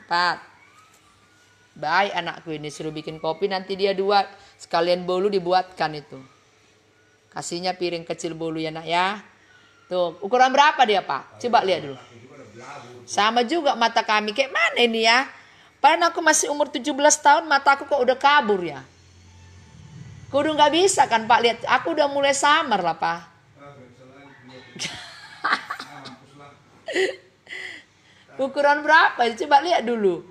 Cepat. Baik anakku ini, suruh bikin kopi nanti dia dua. Sekalian bolu dibuatkan itu. Kasihnya piring kecil bolu ya nak ya. Tuh, ukuran berapa dia Pak? Coba lihat dulu. Sama juga mata kami, kayak mana ini ya? Padahal aku masih umur 17 tahun, mataku kok udah kabur ya? Kudu nggak bisa kan Pak, lihat aku udah mulai samar lah Pak. Ukuran berapa? Coba lihat dulu.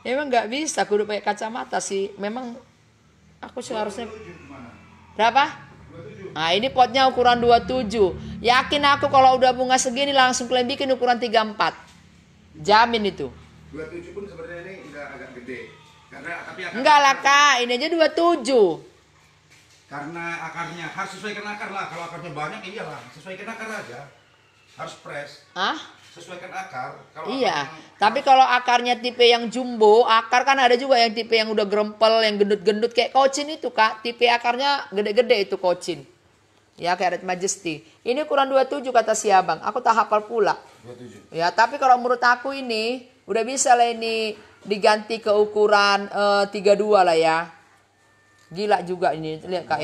Emang nggak bisa, kudu pakai kacamata sih. Memang aku seharusnya berapa? Nah ini potnya ukuran 27. Yakin aku kalau udah bunga segini langsung kalian bikin ukuran 34. Jamin itu. 27 pun sebenarnya ini udah agak gede. Tapi enggak lah Kak, ini aja 27. Karena akarnya harus sesuaikan akar lah. Kalau akarnya banyak iyalah, sesuaikan akar aja. Harus press. Hah? Sesuaikan akar. Kalau iya, akarnya, tapi kalau akarnya tipe yang jumbo, akar kan ada juga yang tipe yang udah grempel, yang gendut-gendut kayak kocin itu Kak. Tipe akarnya gede-gede itu kocin. Ya kayak Red Majesty. Ini ukuran 27 kata si abang. Aku tak hafal pula. 27. Ya tapi kalau menurut aku ini udah bisa lah ini diganti ke ukuran 32 lah ya. Gila juga ini. Lihat Kak.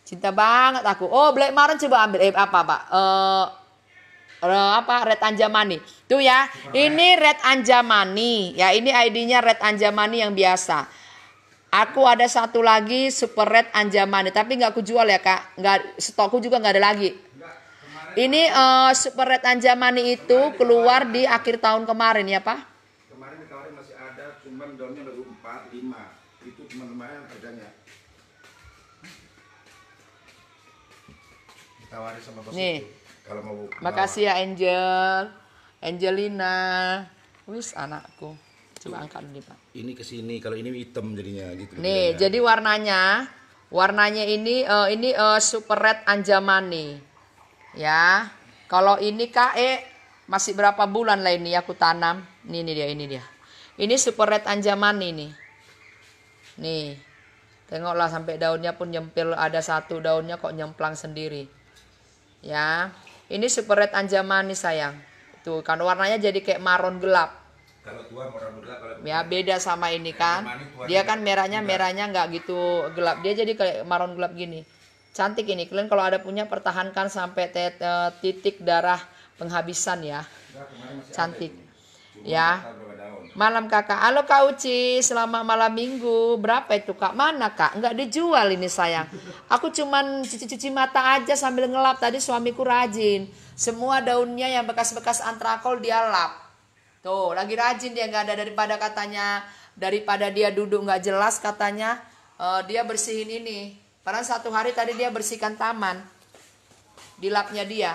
Cinta banget aku. Oh Black Maron coba ambil. Apa Pak? Red Anjamani. Tuh ya. Ini Red Anjamani. Ya ini ID-nya Red Anjamani yang biasa. Aku ada satu lagi Super Red Anjamani, tapi nggak aku jual ya Kak, nggak, stokku juga nggak ada lagi. Ini Super Red Anjamani itu keluar di akhir tahun kemarin ya Pak? Kemarin masih ada, cuman daunnya baru 4, 5. Itu cuma lumayan harganya. Ditawarin sama bos Nih. itu. Kalau mau. Makasih ya Angel, Angelina, wis anakku. Coba angkat dulu Pak. Ini ke sini, kalau ini hitam jadinya gitu. Nih, jadi warnanya ini Super Red Anjamani. Ya. Kalau ini KE masih berapa bulan lah ini aku tanam. Ini dia. Ini Super Red Anjamani nih. Nih. Tengoklah sampai daunnya pun nyempil, ada satu daunnya kok nyemplang sendiri. Ya. Ini Super Red Anjamani sayang. Tuh kan warnanya jadi kayak marron gelap. Kalau tua warna gelap, kalau Ya beda sama ini kan. Dia kan merahnya nggak gitu gelap. Dia jadi kayak marron gelap gini. Cantik ini. Kalian kalau ada punya pertahankan sampai titik darah penghabisan ya. Enggak, kemarin masih Cantik. ada itu. Cuma Ya. nggak tahu berapa daun. Malam kakak. Halo Kak Uci, selamat malam minggu. Berapa itu kak? Mana kak? Nggak dijual ini sayang. Aku cuman cuci-cuci mata aja sambil ngelap. Tadi suamiku rajin. Semua daunnya yang bekas-bekas antrakol dia lap. Tuh, lagi rajin dia, nggak ada daripada dia duduk nggak jelas katanya. Dia bersihin ini. Padahal satu hari tadi dia bersihkan taman di lapnya dia.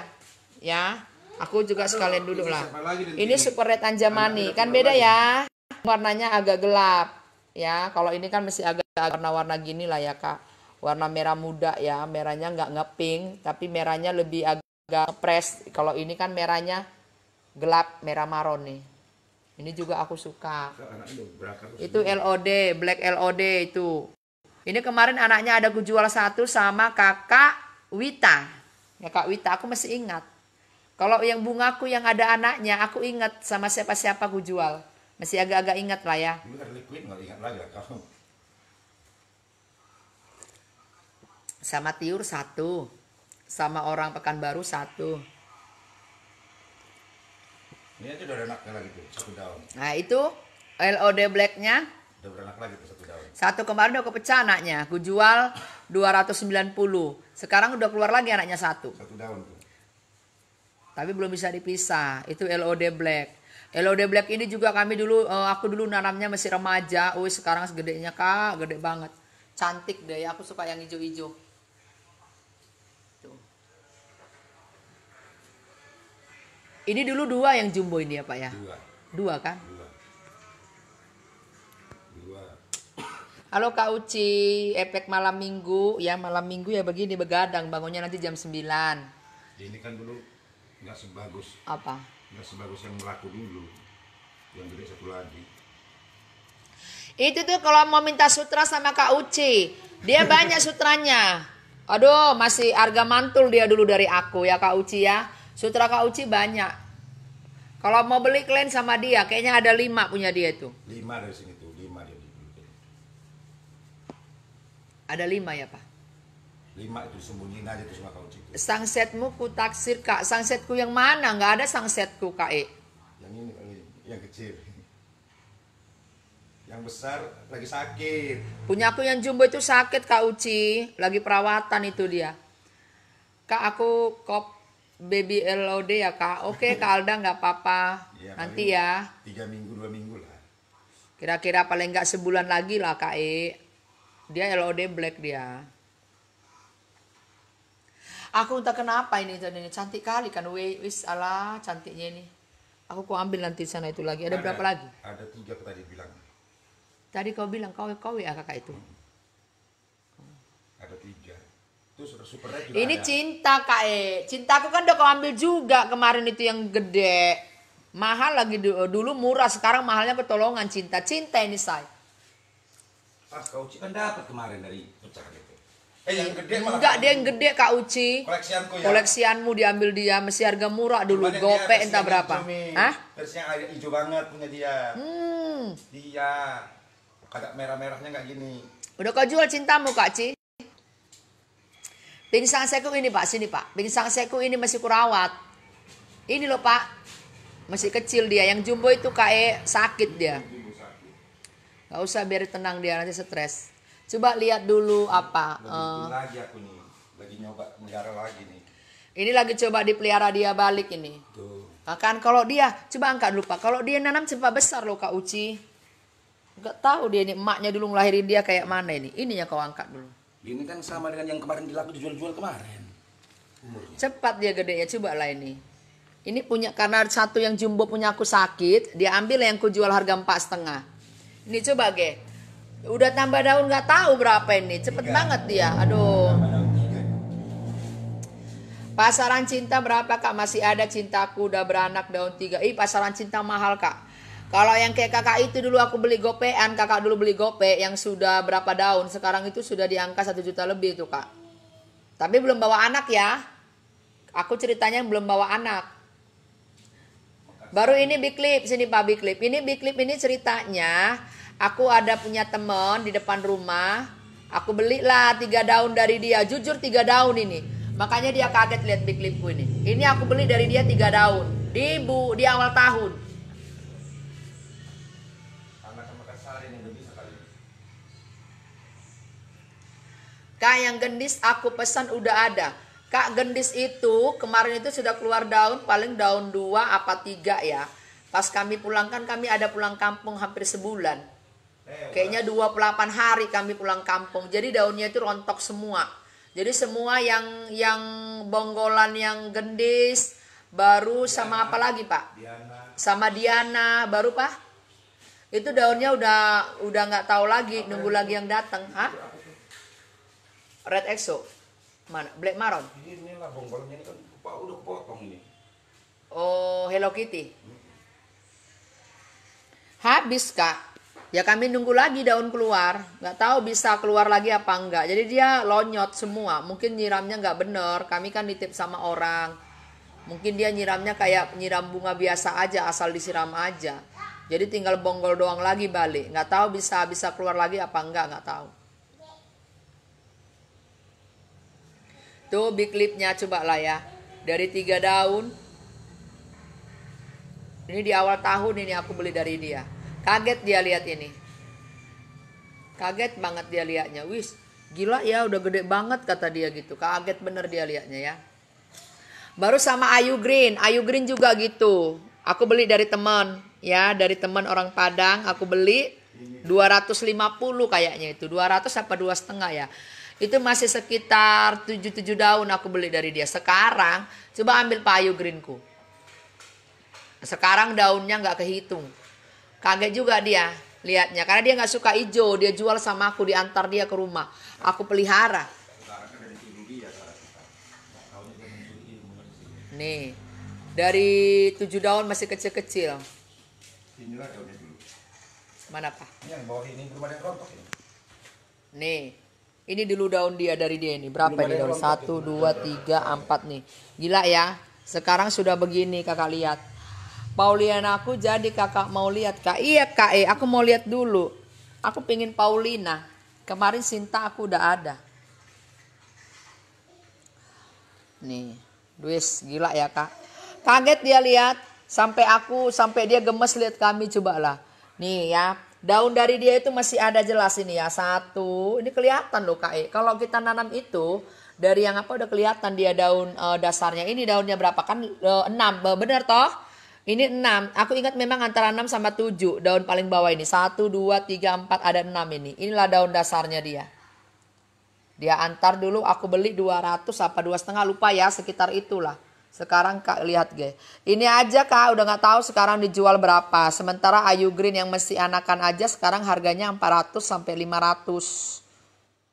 Ya, aku juga sekalian duduk lah. Ini Super Red Anjamani, kan beda ya. Warnanya agak gelap. Ya, kalau ini kan masih agak warna-warna gini lah ya kak. Warna merah muda ya, merahnya nggak ngepink, tapi merahnya lebih agak press. Kalau ini kan merahnya gelap, merah maron nih. Ini juga aku suka. Itu LOD, Black LOD itu. Ini kemarin anaknya ada aku jual satu sama kakak Wita. Ya kak Wita, aku masih ingat. Kalau yang bungaku yang ada anaknya, aku ingat sama siapa-siapa aku jual. Masih agak-agak ingat lah ya. Ini kan liquid nggak ingat lagi lah kalau. Sama Tiur satu. Sama orang Pekanbaru satu. Ini aja udah ada anaknya lagi tuh, satu daun. Nah itu LOD Blacknya. Udah beranak lagi tuh satu daun. Satu kemarin udah kepecah anaknya. Aku jual 290. Sekarang udah keluar lagi anaknya satu. Satu daun tuh. Tapi belum bisa dipisah. Itu LOD Black. LOD Black ini juga kami dulu, aku dulu nanamnya masih remaja. Wih sekarang segedenya kak, gede banget. Cantik deh, aku suka yang hijau-hijau. Tuh. Ini dulu dua yang jumbo ini ya pak ya? Dua kan? Dua. Halo Kak Uci, efek malam minggu. Ya malam minggu ya begini begadang, bangunnya nanti jam 9. Ini kan dulu nggak sebagus. Apa? Nggak sebagus yang melaku dulu. Yang gede satu lagi. Itu tuh kalau mau minta sutra sama Kak Uci, dia banyak sutranya. Aduh, masih harga mantul dia dulu dari aku ya Kak Uci ya. Sutra Kak Uci banyak. Kalau mau beli klien sama dia, kayaknya ada 5 punya dia itu. 5 dari sini tuh, 5 dia dibeli. Ada 5 ya Pak? 5 itu sembunyiin aja tuh sama kau Cik. Sangsetmu ku taksir Kak. Sangsetku yang mana? Nggak ada sangsetku Kak E. Yang ini, yang kecil. Yang besar lagi sakit. Punya aku yang jumbo itu sakit Kak Uci. Lagi perawatan itu dia. Kak aku kop baby LOD ya Kak. Oke Kak Alda nggak apa-apa. Ya, Nanti ya. 3 minggu, 2 minggu lah. Kira-kira paling nggak sebulan lagi lah Kak E. Dia LOD Black dia. Aku entah kenapa ini cantik kali kan. Wis ala cantiknya ini. Aku ambil nanti sana itu lagi. Ada berapa lagi? Ada 3 tadi bilang. Tadi kau bilang kau ya kakak itu. Ada 3. Itu super red juga Ini ada. cinta Kak E. Cintaku kan udah kau ambil juga kemarin itu yang gede. Mahal lagi dulu murah, sekarang mahalnya ketolongan cinta. Cinta ini say. Ah, kau Cik kan dapat kemarin dari pecah gitu. Yang gede malah. Enggak, dia yang gede Kak Uci. Koleksianku ya. Koleksianmu diambil dia, mesti harga murah dulu. Cuman yang Gope dia entah versi berapa. yang hijau, Mi. Hah? Versi yang agak hijau banget punya dia. Iya. Agak merah-merahnya nggak gini. Udah kau jual cintamu Kak Ci. Pinsang seku ini Pak, sini Pak. Pinsang seku ini masih kurawat. Ini loh Pak. Masih kecil dia. Yang jumbo itu Kak E sakit dia. Gak usah biar tenang dia, nanti stres. Coba lihat dulu apa. Lagi aku nih. Lagi nyoba melihara lagi nih. Ini lagi coba dipelihara dia balik ini. Tuh. Nah, kan kalau dia, coba angkat dulu Pak. Kalau dia nanam cepat besar loh Kak Uci. Gak tahu dia ini emaknya dulu ngelahirin dia kayak mana ini. Ininya kau angkat dulu. Ini kan sama dengan yang kemarin dijual-jual kemarin. Umurnya. Cepat dia gedenya, coba lah ini. Ini punya, karena satu yang jumbo punya aku sakit, dia ambil yang ku jual harga 4,5. Ini coba ge. Udah tambah daun nggak tahu berapa ini. Cepet banget dia. Aduh. Pasaran cinta berapa Kak? Masih ada cintaku udah beranak daun 3. Pasaran cinta mahal Kak. Kalau yang kayak kakak itu dulu aku beli gopean, kakak dulu beli gope yang sudah berapa daun. Sekarang itu sudah di angka 1 juta lebih itu Kak. Tapi belum bawa anak ya. Aku ceritanya belum bawa anak. Baru ini big clip, sini Pak big clip. Ini big clip ini ceritanya, aku ada punya temen di depan rumah. Aku belilah 3 daun dari dia. Jujur 3 daun ini. Makanya dia kaget lihat big lipku ini. Ini aku beli dari dia 3 daun di awal tahun. Anak Makassar ini udah bisa kali. Kak, yang gendis aku pesan udah ada. Kak, gendis itu kemarin itu sudah keluar daun, paling daun 2 apa 3 ya. Pas kami pulang kan kami ada pulang kampung hampir sebulan. Kayaknya 28 hari kami pulang kampung. Jadi daunnya itu rontok semua. Jadi semua yang bonggolan yang gendis baru sama apa lagi, Pak? Sama Diana baru, Pak. Itu daunnya udah nggak tahu lagi, nunggu lagi yang datang. Hah? Red Exo. Mana? Black Maron. Inilah bonggolannya ini kan udah potong ini. Oh, Hello Kitty. Habis, Kak. Ya kami nunggu lagi daun keluar. Nggak tahu bisa keluar lagi apa enggak. Jadi dia lonyot semua. Mungkin nyiramnya nggak bener. Kami kan nitip sama orang. Mungkin dia nyiramnya kayak nyiram bunga biasa aja, asal disiram aja. Jadi tinggal bonggol doang lagi balik. Nggak tahu bisa keluar lagi apa enggak, nggak tahu. Tuh big lipnya coba lah ya. Dari 3 daun. Ini di awal tahun ini aku beli dari dia. Kaget dia lihat ini. Kaget banget dia lihatnya. Wis, gila ya udah gede banget kata dia gitu. Kaget bener dia lihatnya ya. Baru sama Ayu Green. Ayu Green juga gitu. Aku beli dari teman ya, dari teman orang Padang. Aku beli 250 kayaknya itu. 200 apa 2,5 ya. Itu masih sekitar 7 daun aku beli dari dia. Sekarang coba ambil Pak Ayu Greenku. Sekarang daunnya nggak kehitung. Kaget juga dia lihatnya. Karena dia nggak suka hijau. Dia jual sama aku, diantar dia ke rumah. Aku pelihara. Nih. Dari 7 daun masih kecil-kecil. Inilah daunnya dulu. Mana, Pak? Ini yang bawah ini belum ada yang rontok ini. Nih. Ini dulu daun dia dari dia ini. Berapa ini daun? 1, 2, 3, 4 nih. Gila ya. Sekarang sudah begini kakak lihat. Pauliana aku jadi kakak mau lihat, Kak. Iya, Kak. Aku mau lihat dulu. Aku pengen Paulina. Kemarin Sinta aku udah ada. Nih. Duis, gila ya, Kak. Kaget dia lihat. Sampai dia gemes lihat kami, cobalah. Nih ya. Daun dari dia itu masih ada jelas ini ya. 1. Ini kelihatan loh, Kak. Kalau kita nanam itu dari yang apa udah kelihatan dia daun dasarnya. Ini daunnya berapa kan? 6. Bener toh? Ini 6. Aku ingat memang antara 6 sama 7. Daun paling bawah ini. 1, 2, 3, 4. Ada 6 ini. Inilah daun dasarnya dia. Dia antar dulu. Aku beli 200 apa 2,5. Lupa ya. Sekitar itulah. Sekarang Kak lihat guys. Ini aja Kak. Udah gak tahu sekarang dijual berapa. Sementara Ayu Green yang masih anakan aja. Sekarang harganya 400 sampai 500.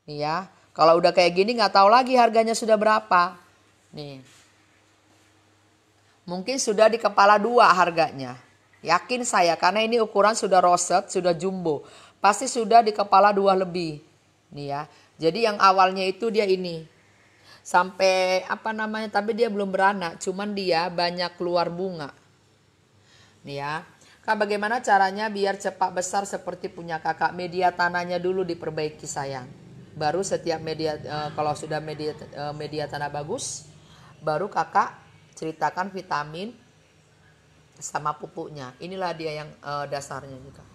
Nih ya. Kalau udah kayak gini gak tahu lagi harganya sudah berapa. Nih. Mungkin sudah di kepala 2 harganya. Yakin saya karena ini ukuran sudah roset, sudah jumbo. Pasti sudah di kepala 2 lebih. Nih ya. Jadi yang awalnya itu dia ini. Sampai apa namanya, tapi dia belum beranak. Cuman dia banyak keluar bunga. Nih ya. Kak, bagaimana caranya biar cepat besar seperti punya kakak? Media tanahnya dulu diperbaiki sayang. Baru setiap media, kalau sudah media tanah bagus, baru kakak ceritakan vitamin sama pupuknya. Inilah dia yang dasarnya juga.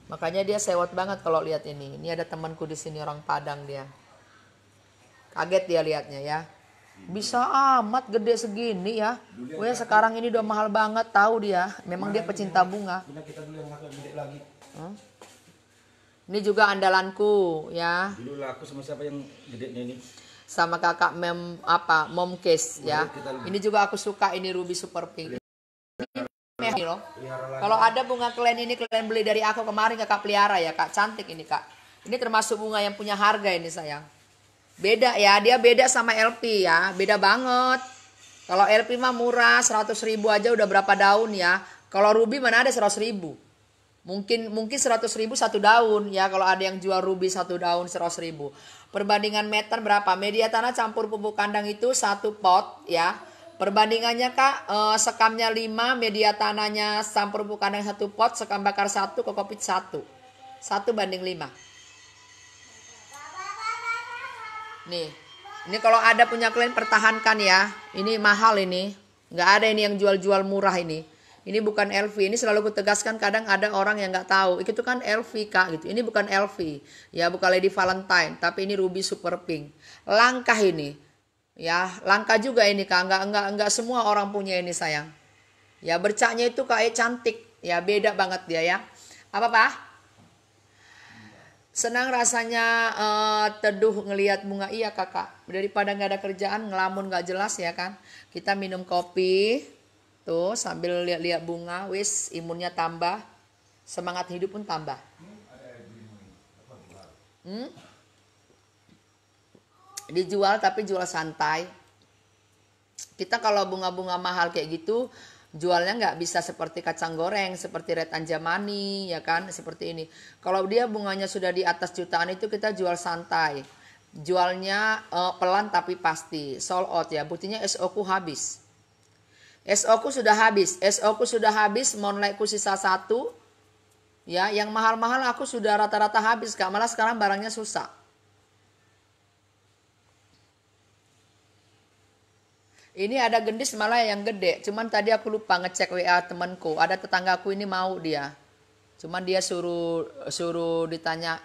Makanya dia sewot banget kalau lihat ini. Ini ada temanku di sini orang Padang dia. Kaget dia lihatnya ya. Bisa amat gede segini ya. Wah, sekarang ini udah mahal banget, tahu dia. Memang dia pecinta bunga. Kita dulu yang gede lagi. Ini juga andalanku ya. Dulu laku sama siapa yang gedenya ini? Sama kakak mom case ya. Ini juga aku suka, ini ruby super pink. Ini loh. Kalau ada bunga kalian ini kalian beli dari aku kemarin kakak pelihara ya Kak. Cantik ini Kak. Ini termasuk bunga yang punya harga ini sayang. Beda ya, dia beda sama LP ya. Beda banget. Kalau LP mah murah 100.000 aja udah berapa daun ya. Kalau ruby mana ada 100.000. Mungkin 100.000 1 daun ya. Kalau ada yang jual ruby 1 daun 100.000. Perbandingan meter berapa? Media tanah campur pupuk kandang itu 1 pot ya. Perbandingannya Kak, sekamnya 5, media tanahnya campur pupuk kandang 1 pot, sekam bakar 1, kokopit 1. 1 banding 5. Nih, Ini kalau ada punya klien pertahankan ya. Ini mahal ini. Nggak ada ini yang jual-jual murah ini. Ini bukan LV. Ini selalu kutegaskan, kadang ada orang yang nggak tahu. Itu kan LV kak gitu. Ini bukan LV. Ya bukan Lady Valentine. Tapi ini ruby super pink. Langkah ini. Ya langka juga ini kak. Nggak semua orang punya ini sayang. Ya bercaknya itu kayak cantik. Ya beda banget dia ya. Apa pak? Senang rasanya teduh ngelihat bunga. Iya kakak, daripada nggak ada kerjaan ngelamun nggak jelas ya kan. Kita minum kopi tuh sambil lihat-lihat bunga, wis imunnya tambah, semangat hidup pun tambah. Dijual tapi jual santai. Kita kalau bunga-bunga mahal kayak gitu jualnya nggak bisa seperti kacang goreng, seperti red anjamani, ya kan, seperti ini. Kalau dia bunganya sudah di atas jutaan itu kita jual santai. Jualnya pelan tapi pasti, sold out ya. Buktinya SO ku habis. SO ku sudah habis, SO ku sudah habis, monlek ku sisa 1. Ya, yang mahal-mahal aku sudah rata-rata habis, Kak. Malah sekarang barangnya susah. Ini ada gendis malah yang gede. Cuman tadi aku lupa ngecek WA temanku. Ada tetanggaku ini mau dia. Cuman dia suruh ditanya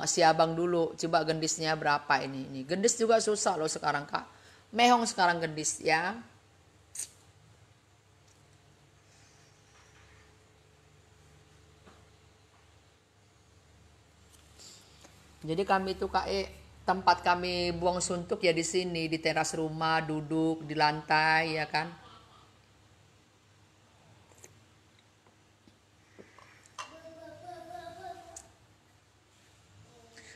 si abang dulu. Coba gendisnya berapa ini. Ini gendis juga susah loh sekarang kak. Mehong sekarang gendis ya. Jadi kami itu kak tempat kami buang suntuk ya di sini, di teras rumah, duduk di lantai ya kan.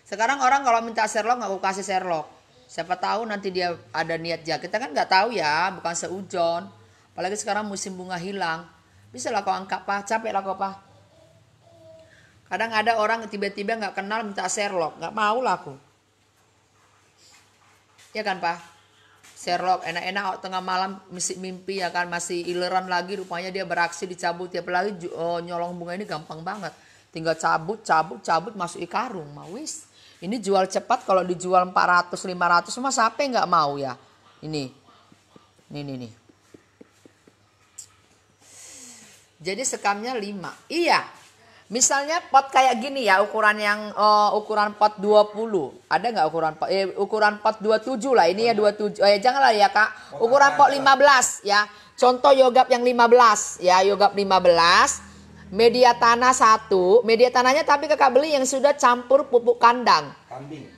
Sekarang orang kalau minta Sherlock nggak aku kasih Sherlock. Siapa tahu nanti dia ada niat jahat. Kita kan nggak tahu ya, bukan seujon. Apalagi sekarang musim bunga hilang. Bisa lah kau angkat pak, capek lah kau pak. Kadang ada orang tiba-tiba nggak kenal minta Sherlock, nggak mau lah aku. Ya kan pak, Sherlock enak-enak tengah malam mimpi ya kan, masih ileran lagi rupanya dia beraksi dicabut. Tiap lagi nyolong bunga ini gampang banget, tinggal cabut masuk karung. Mawis ini jual cepat, kalau dijual 400 500 mah siapa nggak mau ya. Ini jadi sekamnya 5. Iya. Misalnya pot kayak gini ya, ukuran yang ukuran pot 20. Ada nggak ukuran pot? Ukuran pot 27 lah. Ini ya 27. Janganlah ya kak. Ukuran pot 15 ya. Contoh yogap yang 15 ya, yogap 15. Media tanah 1. Media tanahnya tapi kakak beli yang sudah campur pupuk kandang. Kambing.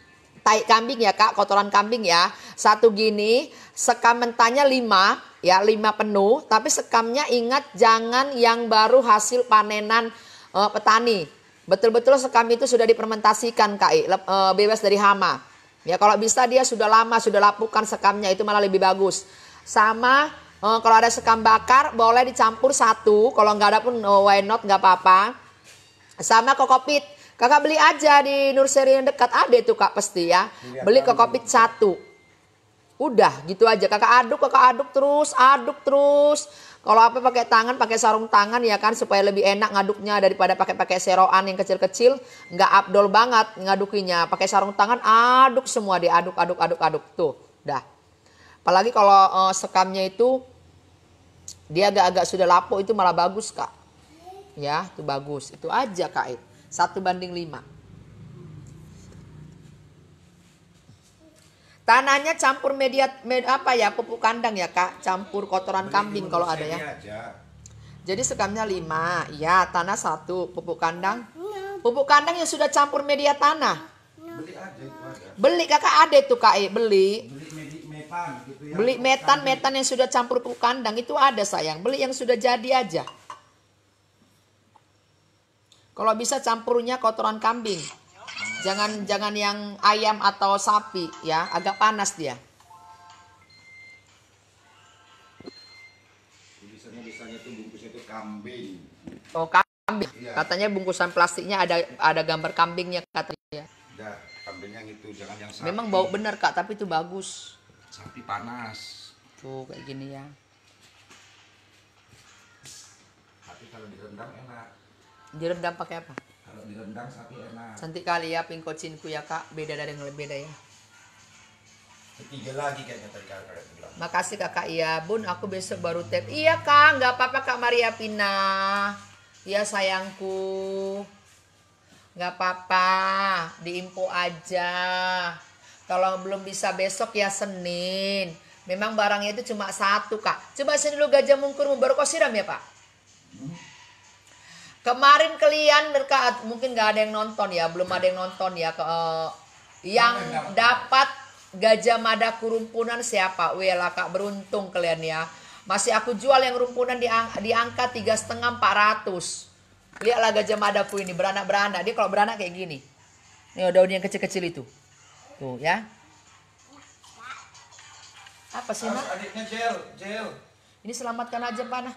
Tai kambing ya kak, kotoran kambing ya. 1 gini, sekam mentahnya 5 ya, 5 penuh. Tapi sekamnya ingat jangan yang baru hasil panenan petani. Betul-betul sekam itu sudah difermentasikan KI, bebas dari hama. Ya kalau bisa dia sudah lama, sudah lapukan sekamnya, itu malah lebih bagus. Sama kalau ada sekam bakar boleh dicampur 1, kalau nggak ada pun why not, nggak apa-apa. Sama kokopit, kakak beli aja di nursery yang dekat ada itu kak pasti ya. Beli kokopit 1. Udah gitu aja, kakak aduk terus. Kalau apa pakai tangan, pakai sarung tangan ya kan, supaya lebih enak ngaduknya daripada pakai seroan yang kecil-kecil. Nggak abdol banget ngadukinya. Pakai sarung tangan aduk semua, diaduk tuh. Dah. Apalagi kalau sekamnya itu dia agak-agak sudah lapuk, itu malah bagus kak. Ya, itu bagus. Itu aja kak. 1:5. Tanahnya campur media apa ya, pupuk kandang ya kak, campur kotoran kambing kalau ada ya. Jadi sekamnya 5, ya tanah 1, pupuk kandang. Pupuk kandang yang sudah campur media tanah. Beli aja itu ada. Beli kakak ada tuh kak, beli. Metan gitu ya. Beli metan yang sudah campur pupuk kandang itu ada sayang. Beli yang sudah jadi aja. Kalau bisa campurnya kotoran kambing. Jangan yang ayam atau sapi ya, agak panas dia. Bisanya tuh bungkusnya itu kambing. Oh kambing. Iya. Katanya bungkusan plastiknya ada gambar kambingnya katanya. Ya, kambing yang itu, jangan yang sapi. Memang bau bener kak, tapi itu bagus. Sapi panas. Tuh kayak gini ya. Tapi kalau direndam enak. Direndam pakai apa? Kalau direndam sapi enak. Cantik kali ya pingkocinku ya kak, beda dari yang beda ya. Ketiga lagi kayaknya tadi kakak bilang. Makasih kakak Iya. Bun, aku besok baru tap. Iya kak, nggak apa-apa kak Maria Pina. Iya sayangku. Nggak apa-apa, diinfo aja. Kalau belum bisa besok ya Senin. Memang barangnya itu cuma satu kak. Coba sini dulu Gajah Mungkur, baru kau siram ya pak? Kemarin kalian mungkin nggak ada yang nonton ya, belum ada yang nonton ya. Yang dapat Gajah Mada Kurumpunan siapa? Wela kak, beruntung kalian ya. Masih aku jual yang rumpunan di angka 3,5-400. Lihatlah Gajah Madaku ini beranak-beranak. Dia kalau beranak kayak gini. Nih daun yang kecil-kecil itu. Tuh ya. Apa sih nak? Adiknya Jel. Ini selamatkan aja panah.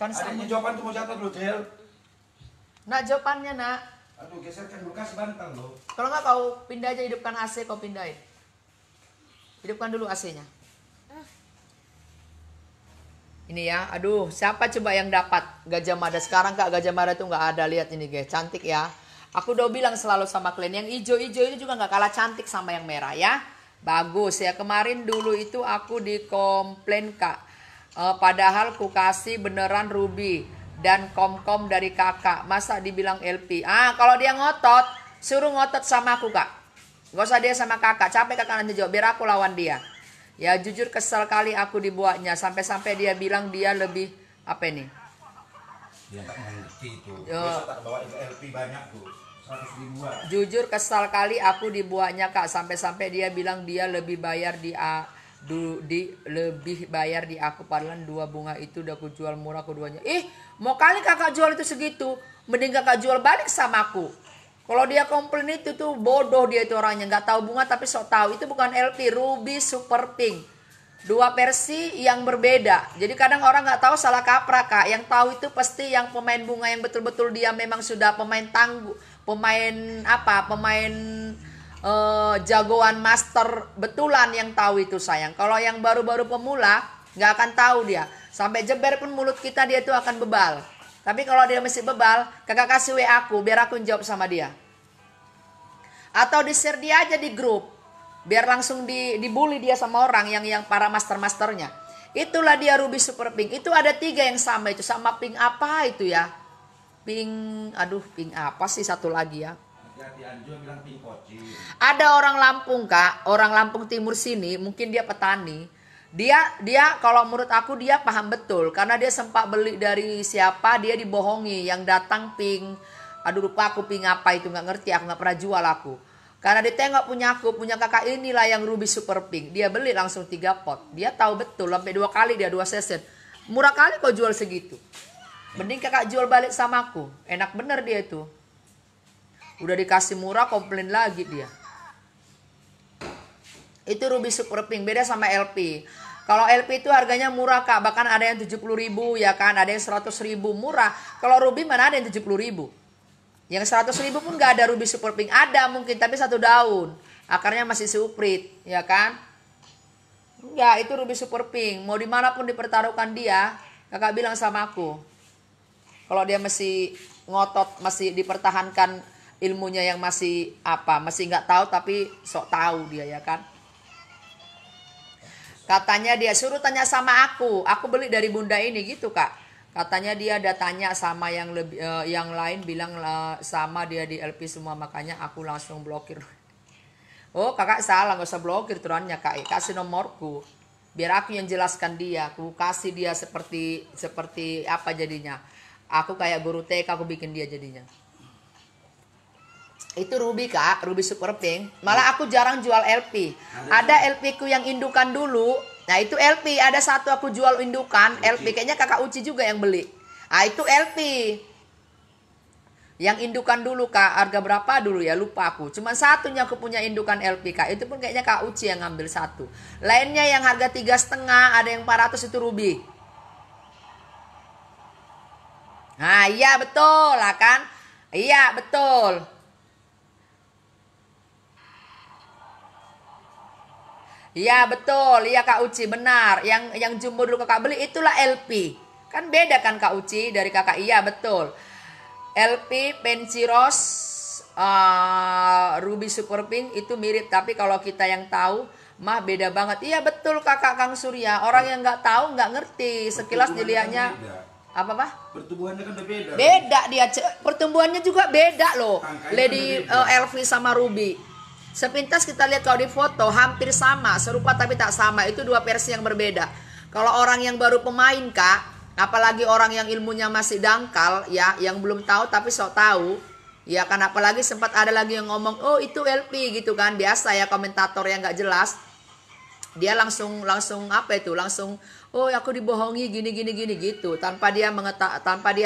Kan Adiknya jawaban tuh mau jatuh dulu Jel. Nak jawabannya nak. Aduh geserkan dulu, kasih bantal loh. Kalau nggak kau pindah aja, hidupkan AC, kau pindahin. Hidupkan dulu AC-nya. Ini ya, aduh, siapa coba yang dapat Gajah Mada sekarang kak? Gajah Mada tuh nggak ada, lihat ini guys, cantik ya. Aku udah bilang selalu sama kalian, yang hijau-hijau itu juga nggak kalah cantik sama yang merah ya. Bagus ya, kemarin dulu itu aku dikomplain kak. Padahal ku kasih beneran ruby dan kom-kom dari kakak, masa dibilang LP? Kalau dia ngotot, suruh ngotot sama aku kak. Gak usah dia sama kakak, capek kakak nanti jawab, biar aku lawan dia. Ya jujur kesel kali aku dibuatnya, sampai-sampai dia bilang dia lebih apa ini? Dia nggak mengerti itu. Besok tak bawain ke LP banyak tuh, 100 ribuan. Jujur kesal kali aku dibuatnya kak, sampai-sampai dia bilang dia lebih bayar lebih bayar di aku, padahal 2 bunga itu udah aku jual murah keduanya. Mau kali kakak jual itu segitu, mending kakak jual balik sama aku. Kalau dia komplain itu tuh bodoh, dia itu orangnya nggak tahu bunga tapi sok tahu. Itu bukan LP, Ruby Super Pink. 2 versi yang berbeda. Jadi kadang orang nggak tahu salah kaprah kak. Yang tahu itu pasti yang pemain bunga yang betul-betul dia memang sudah pemain tangguh, pemain jagoan master betulan yang tahu itu sayang. Kalau yang baru-baru pemula nggak akan tahu dia. Sampai jeber pun mulut kita dia tuh akan bebal. Tapi kalau dia masih bebal, kakak kasih WA aku, biar aku jawab sama dia. Atau di-share dia aja di grup, biar langsung dibully dia sama orang yang para master-masternya. Itulah dia Ruby Super Pink. Itu ada 3 yang sama itu. Sama pink apa itu ya? Pink apa sih satu lagi ya? Hati-hati Anjo bilang pink koci. Ada orang Lampung kak, orang Lampung Timur sini, mungkin dia petani. Dia kalau menurut aku dia paham betul, karena dia sempat beli dari siapa, dia dibohongi yang datang pink. Aduh lupa aku pink apa itu, nggak ngerti, aku nggak pernah jual aku. Karena dia tengok punya kakak inilah yang Ruby Super Pink. Dia beli langsung 3 pot. Dia tahu betul sampai 2 kali dia 2 sesen. Murah kali kau jual segitu. Mending kakak jual balik sama aku. Enak bener dia itu. Udah dikasih murah komplain lagi dia. Itu Ruby Super Pink, beda sama LP. Kalau LP itu harganya murah kak, bahkan ada yang 70.000 ya kan, ada yang 100.000 murah. Kalau Ruby mana ada yang 70.000. Yang 100.000 pun gak ada Ruby Super Pink, ada mungkin tapi 1 daun. Akarnya masih seuprit, ya kan? Ya itu Ruby Super Pink, mau dimanapun dipertaruhkan dia, kakak bilang sama aku. Kalau dia masih ngotot, masih dipertahankan ilmunya yang masih masih nggak tahu tapi sok tahu dia ya kan. Katanya dia suruh tanya sama aku beli dari bunda ini gitu kak. Katanya dia ada tanya sama yang lebih yang lain bilang sama dia di LP semua, makanya aku langsung blokir. Oh kakak salah, nggak usah blokir turannya kak, kasih nomorku biar aku yang jelaskan dia. Aku kasih dia seperti apa jadinya. Aku kayak guru TK, aku bikin dia jadinya. Itu Ruby kak, Ruby Super Pink. Malah aku jarang jual LP. Ada LP ku yang indukan dulu. Nah itu LP, ada satu aku jual indukan LP. Kayaknya kakak Uci juga yang beli. Nah itu LP. Yang indukan dulu kak, harga berapa dulu ya, lupa aku. Cuman satunya aku punya indukan LP kak. Itu pun kayaknya kak Uci yang ngambil satu. Lainnya yang harga 3,5, ada yang 400 itu Ruby. Nah iya betul lah kan. Iya betul. Iya betul, iya Kak Uci benar. Yang jumbo dulu kakak beli itulah LP. Kan beda kan Kak Uci dari kakak, iya betul. LP, Pensiros, Ruby Super Pink itu mirip. Tapi kalau kita yang tahu Mah beda banget. Iya betul kakak Kang Surya. Orang yang nggak tahu nggak ngerti. Sekilas dilihatnya apa Pak? Pertumbuhannya kan udah beda. Beda dia. Pertumbuhannya juga beda loh. Angkanya Lady kan beda. Elvi sama Ruby. Sepintas kita lihat kalau di foto hampir sama, serupa tapi tak sama. Itu dua versi yang berbeda. Kalau orang yang baru pemain Kak, apalagi orang yang ilmunya masih dangkal ya, yang belum tahu tapi sok tahu. Ya kan apalagi sempat ada lagi yang ngomong, "Oh, itu LP" gitu kan. Biasa ya komentator yang nggak jelas. Dia langsung apa itu? Langsung, "Oh, aku dibohongi gini gitu." Tanpa dia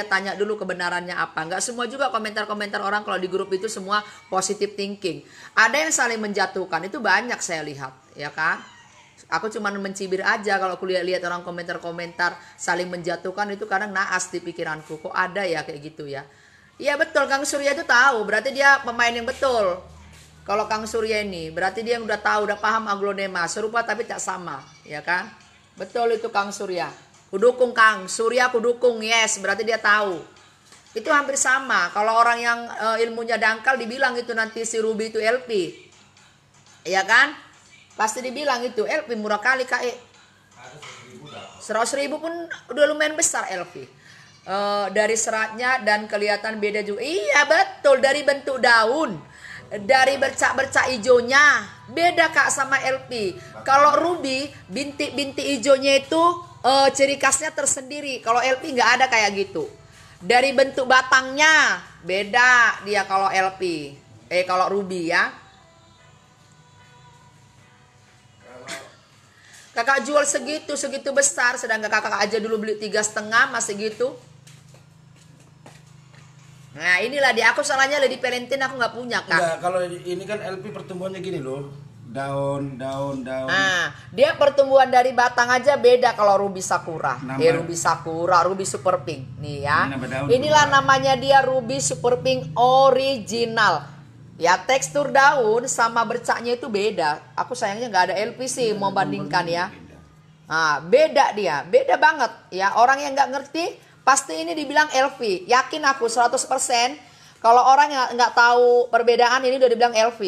tanya dulu kebenarannya apa. Nggak semua juga komentar-komentar orang kalau di grup itu semua positive thinking. Ada yang saling menjatuhkan, itu banyak saya lihat, ya kan? Aku cuma mencibir aja kalau aku lihat orang komentar-komentar saling menjatuhkan, itu kadang naas di pikiranku. Kok ada ya kayak gitu ya? Iya betul, Kang Surya itu tahu, berarti dia pemain yang betul. Kalau Kang Surya ini, berarti dia udah tahu, udah paham aglonema, serupa tapi tak sama, ya kan? Betul itu Kang Surya. Kudukung Kang Surya, kudukung, yes, berarti dia tahu. Itu hampir sama. Kalau orang yang ilmunya dangkal dibilang itu nanti si Ruby itu LP. Ya kan? Pasti dibilang itu LP murah kali Kak. 100.000 pun udah lumayan besar LP. Dari seratnya dan kelihatan beda juga. Iya betul, dari bentuk daun. Dari bercak-bercak hijaunya beda Kak sama LP. Kalau Ruby bintik-bintik hijaunya itu ciri khasnya tersendiri. Kalau LP nggak ada kayak gitu. Dari bentuk batangnya beda dia kalau LP. Kalau Ruby ya. Kakak jual segitu besar, sedangkan kakak aja dulu beli 3,5 masih gitu. Nah inilah dia, aku salahnya Lady Valentine aku nggak punya Kak. Enggak, kalau ini kan LP pertumbuhannya gini loh. Daun. Nah, dia pertumbuhan dari batang aja beda kalau Ruby Sakura. Ruby Sakura, Ruby Super Pink. Nih ya. Inilah namanya dia Ruby Super Pink original. Ya tekstur daun sama bercaknya itu beda. Aku sayangnya nggak ada LP sih mau bandingkan ya. Nah, beda dia, beda banget ya. Orang yang nggak ngerti pasti ini dibilang LV. Yakin aku 100%. Kalau orang yang nggak tahu perbedaan ini udah dibilang LV.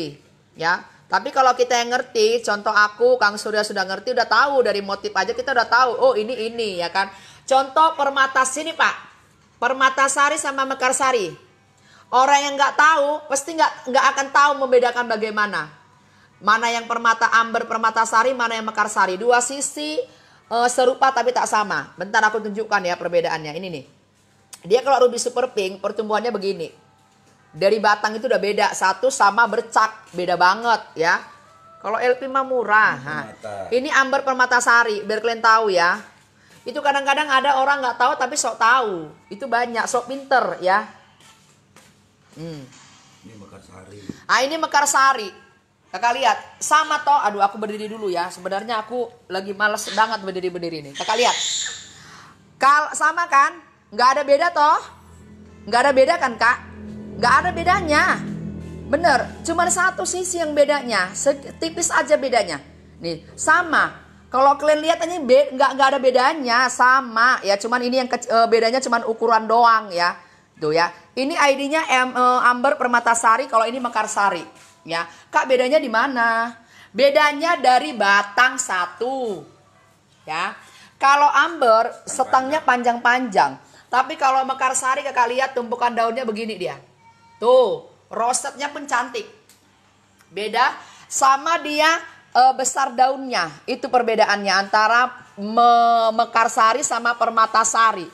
Ya. Tapi kalau kita yang ngerti, contoh aku, Kang Surya sudah ngerti, udah tahu dari motif aja kita udah tahu. Oh ini ya kan. Contoh permata sini Pak. Permatasari sama Mekarsari. Orang yang nggak tahu pasti nggak akan tahu membedakan bagaimana. Mana yang permata amber, permatasari, mana yang Mekarsari. Dua sisi serupa tapi tak sama. Bentar aku tunjukkan ya perbedaannya. Ini nih. Dia kalau Ruby Super Pink pertumbuhannya begini. Dari batang itu udah beda. Satu sama bercak. Beda banget ya. Kalau LP mah murah. Nah, ini amber permatasari. Biar kalian tahu ya. Itu kadang-kadang ada orang nggak tahu tapi sok tahu. Itu banyak. Sok pinter ya. Ini Mekarsari. Ah ini Mekarsari. Kakak lihat, sama toh. Aduh aku berdiri dulu ya. Sebenarnya aku lagi males banget berdiri nih. Kakak lihat. Sama kan? Nggak ada beda toh? Nggak ada beda kan Kak? Nggak ada bedanya. Bener, cuma satu sisi yang bedanya. Tipis aja bedanya. Nih, sama. Kalau kalian lihat ini nggak ada bedanya. Sama. Ya cuman ini yang bedanya cuman ukuran doang ya. Tuh ya. Ini ID-nya Amber Permatasari, kalau ini Mekarsari. Ya, Kak bedanya di mana? Bedanya dari batang satu. Ya. Kalau Amber setangnya panjang-panjang. Tapi kalau Mekarsari Kakak lihat tumpukan daunnya begini dia. Tuh, rosetnya pun cantik. Beda sama dia besar daunnya. Itu perbedaannya antara Mekarsari sama Permatasari.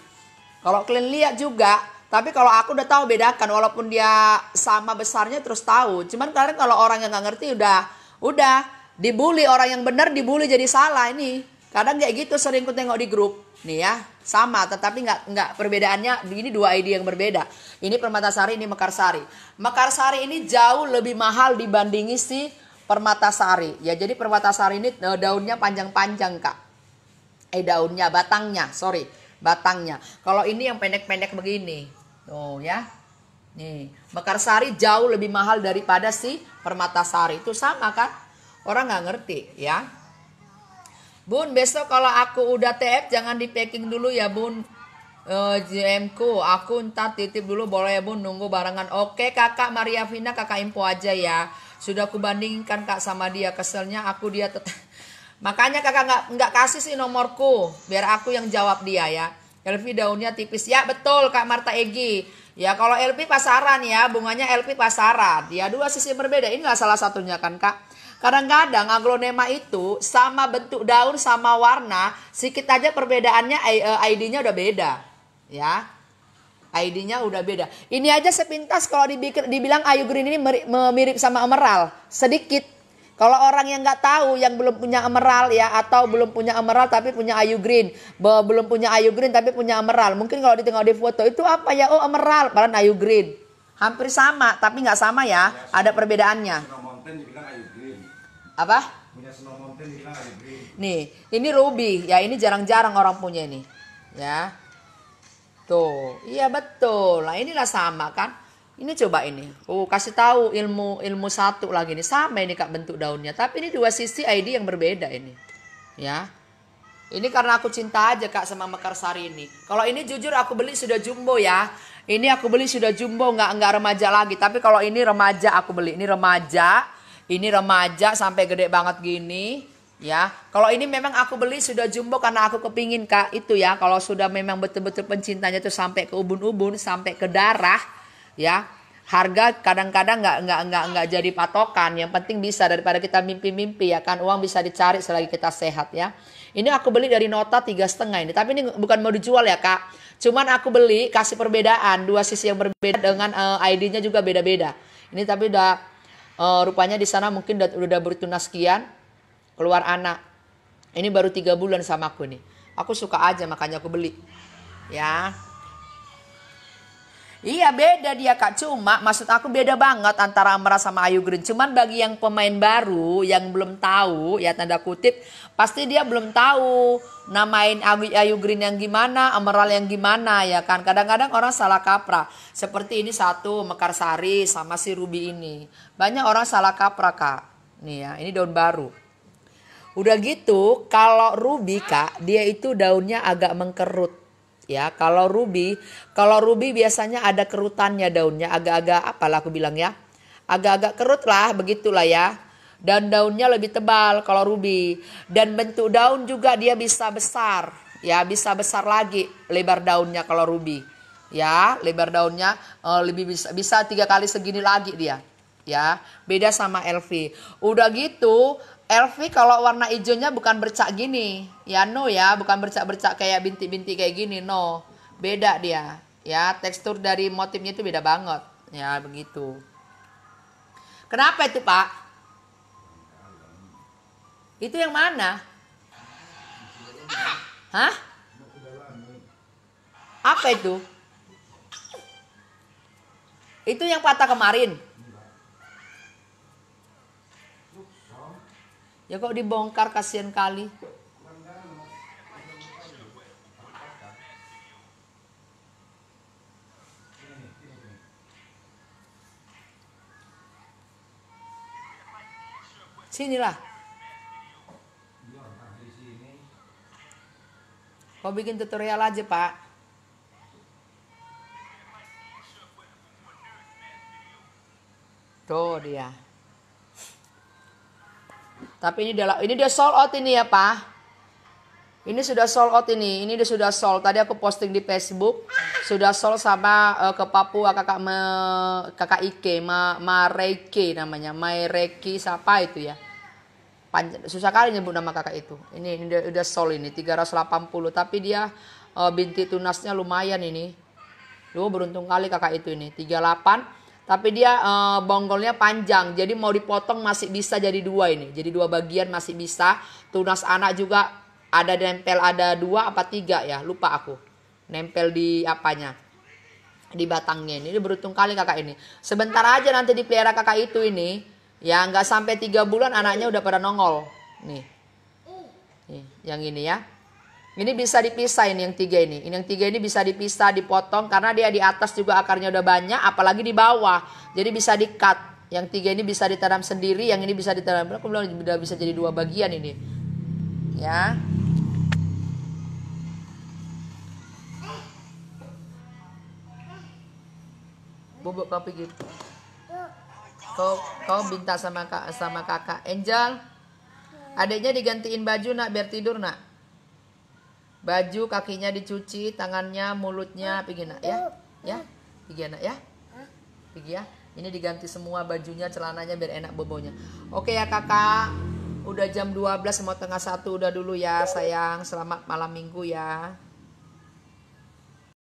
Kalau kalian lihat juga. Tapi kalau aku udah tahu bedakan, walaupun dia sama besarnya terus tahu. Cuman kalian kalau orang yang nggak ngerti udah dibully, orang yang benar dibully jadi salah ini. Kadang kayak gitu sering ku tengok di grup. Nih ya, sama tetapi nggak perbedaannya ini dua ID yang berbeda. Ini Permatasari, ini Mekarsari. Mekarsari ini jauh lebih mahal dibandingi si Permatasari. Ya jadi Permatasari ini daunnya panjang-panjang Kak. Batangnya. Kalau ini yang pendek-pendek begini. Tuh ya. Nih, Mekarsari jauh lebih mahal daripada si Permatasari. Itu sama kan? Orang nggak ngerti ya. Bun, besok kalau aku udah TF jangan di packing dulu ya Bun. JM ku, aku ntar titip dulu boleh bun, nunggu barengan. Oke kakak Maria Vina, kakak info aja ya. Sudah aku bandingkan kak sama dia, keselnya aku dia makanya kakak nggak kasih sih nomorku, biar aku yang jawab dia ya. LV daunnya tipis ya, betul kak Marta Egi. Ya kalau LV pasaran ya, bunganya LV pasaran. Ya dua sisi berbeda, inilah salah satunya kan kak. Kadang-kadang aglonema itu sama bentuk daun sama warna, sedikit aja perbedaannya ID-nya udah beda. Ya, ID-nya udah beda. Ini aja sepintas kalau dibilang Ayu Green ini mirip sama emerald sedikit. Kalau orang yang nggak tahu, yang belum punya emerald ya, atau belum punya emerald tapi punya Ayu Green, belum punya Ayu Green tapi punya emerald, mungkin kalau ditengok di foto itu apa ya? Oh emerald, padahal Ayu Green. Hampir sama, tapi nggak sama ya. Ada perbedaannya. Apa? Nih, ini ruby ya, ini jarang-jarang orang punya ini. Ya. Tuh, iya betul. Nah inilah sama kan. Ini coba ini. Kasih tahu ilmu satu lagi nih. Sama ini kak bentuk daunnya. Tapi ini dua sisi ID yang berbeda ini. Ya. Ini karena aku cinta aja kak sama mekarsari ini. Kalau ini jujur aku beli sudah jumbo ya. Ini aku beli sudah jumbo, nggak remaja lagi. Tapi kalau ini remaja aku beli. Ini remaja sampai gede banget gini. Ya, kalau ini memang aku beli sudah jumbo karena aku kepingin kak itu ya. Kalau sudah memang betul-betul pencintanya itu sampai ke ubun-ubun, sampai ke darah, ya. Harga kadang-kadang nggak jadi patokan. Yang penting bisa daripada kita mimpi-mimpi ya kan. Uang bisa dicari selagi kita sehat ya. Ini aku beli dari Nota 3,5 ini. Tapi ini bukan mau dijual ya kak. Cuman aku beli kasih perbedaan dua sisi yang berbeda dengan ID-nya juga beda-beda. Ini tapi udah rupanya di sana mungkin udah bertunas sekian. Keluar anak. Ini baru 3 bulan sama aku nih. Aku suka aja makanya aku beli. Ya. Iya beda dia kak. Cuma maksud aku beda banget antara Emerald sama Ayu Green. Cuman bagi yang pemain baru yang belum tahu ya tanda kutip. Pasti dia belum tahu namain Ayu Green yang gimana, Emerald yang gimana ya kan. Kadang-kadang orang salah kaprah. Seperti ini satu mekarsari sama si ruby ini. Banyak orang salah kaprah kak. Nih ya ini daun baru. Udah gitu, kalau ruby kak, dia itu daunnya agak mengkerut. Ya, kalau ruby biasanya ada kerutannya daunnya, agak-agak apalah aku bilang ya. Agak-agak kerut lah, begitulah ya. Dan daunnya lebih tebal kalau ruby. Dan bentuk daun juga dia bisa besar. Ya, bisa besar lagi lebar daunnya kalau ruby. Ya, lebar daunnya lebih bisa 3 kali segini lagi dia. Ya, beda sama LV. Udah gitu, LV kalau warna hijaunya bukan bercak gini. Ya no ya, bukan bercak-bercak kayak bintik-bintik kayak gini, no. Beda dia. Ya, tekstur dari motifnya itu beda banget. Ya, begitu. Kenapa itu, Pak? Itu yang mana? Hah? Apa itu? Itu yang patah kemarin. Ya kok dibongkar, kasihan kali. Sinilah. Kau bikin tutorial aja, Pak. Tuh dia. Tapi ini dia sold out ini ya Pak. Ini sudah sold out ini. Ini dia sudah sold. Tadi aku posting di Facebook. Sudah sold sama ke Papua kakak Ike. Mareike namanya. Mareike siapa itu ya. Susah kali nyebut nama kakak itu. Ini udah sold ini. 380. Tapi dia bintik tunasnya lumayan ini. Lu beruntung kali kakak itu ini. 38. Tapi dia bonggolnya panjang. Jadi mau dipotong masih bisa jadi 2 ini. Jadi 2 bagian masih bisa. Tunas anak juga ada nempel. Ada 2 apa 3 ya. Lupa aku. Nempel di apanya. Di batangnya ini. Dia beruntung kali kakak ini. Sebentar aja nanti dipelihara kakak itu ini. Ya nggak sampai 3 bulan anaknya udah pada nongol. Nih. Nih yang ini ya. Ini bisa dipisah ini yang 3 ini. Ini yang 3 ini bisa dipisah, dipotong. Karena dia di atas juga akarnya udah banyak. Apalagi di bawah. Jadi bisa di-cut. Yang 3 ini bisa ditanam sendiri. Yang ini bisa ditanam. Aku bilang udah bisa jadi 2 bagian ini. Ya. Bubuk kau pergi. Kau minta sama kakak Angel. Adiknya digantiin baju nak biar tidur nak. Baju kakinya dicuci, tangannya, mulutnya, pergi nak ya. Ya, pergi nak ya. Pergi ya. Ini diganti semua bajunya, celananya biar enak bobonya. Oke ya kakak. Udah jam 12 mau tengah 1 udah dulu ya sayang. Selamat malam minggu ya.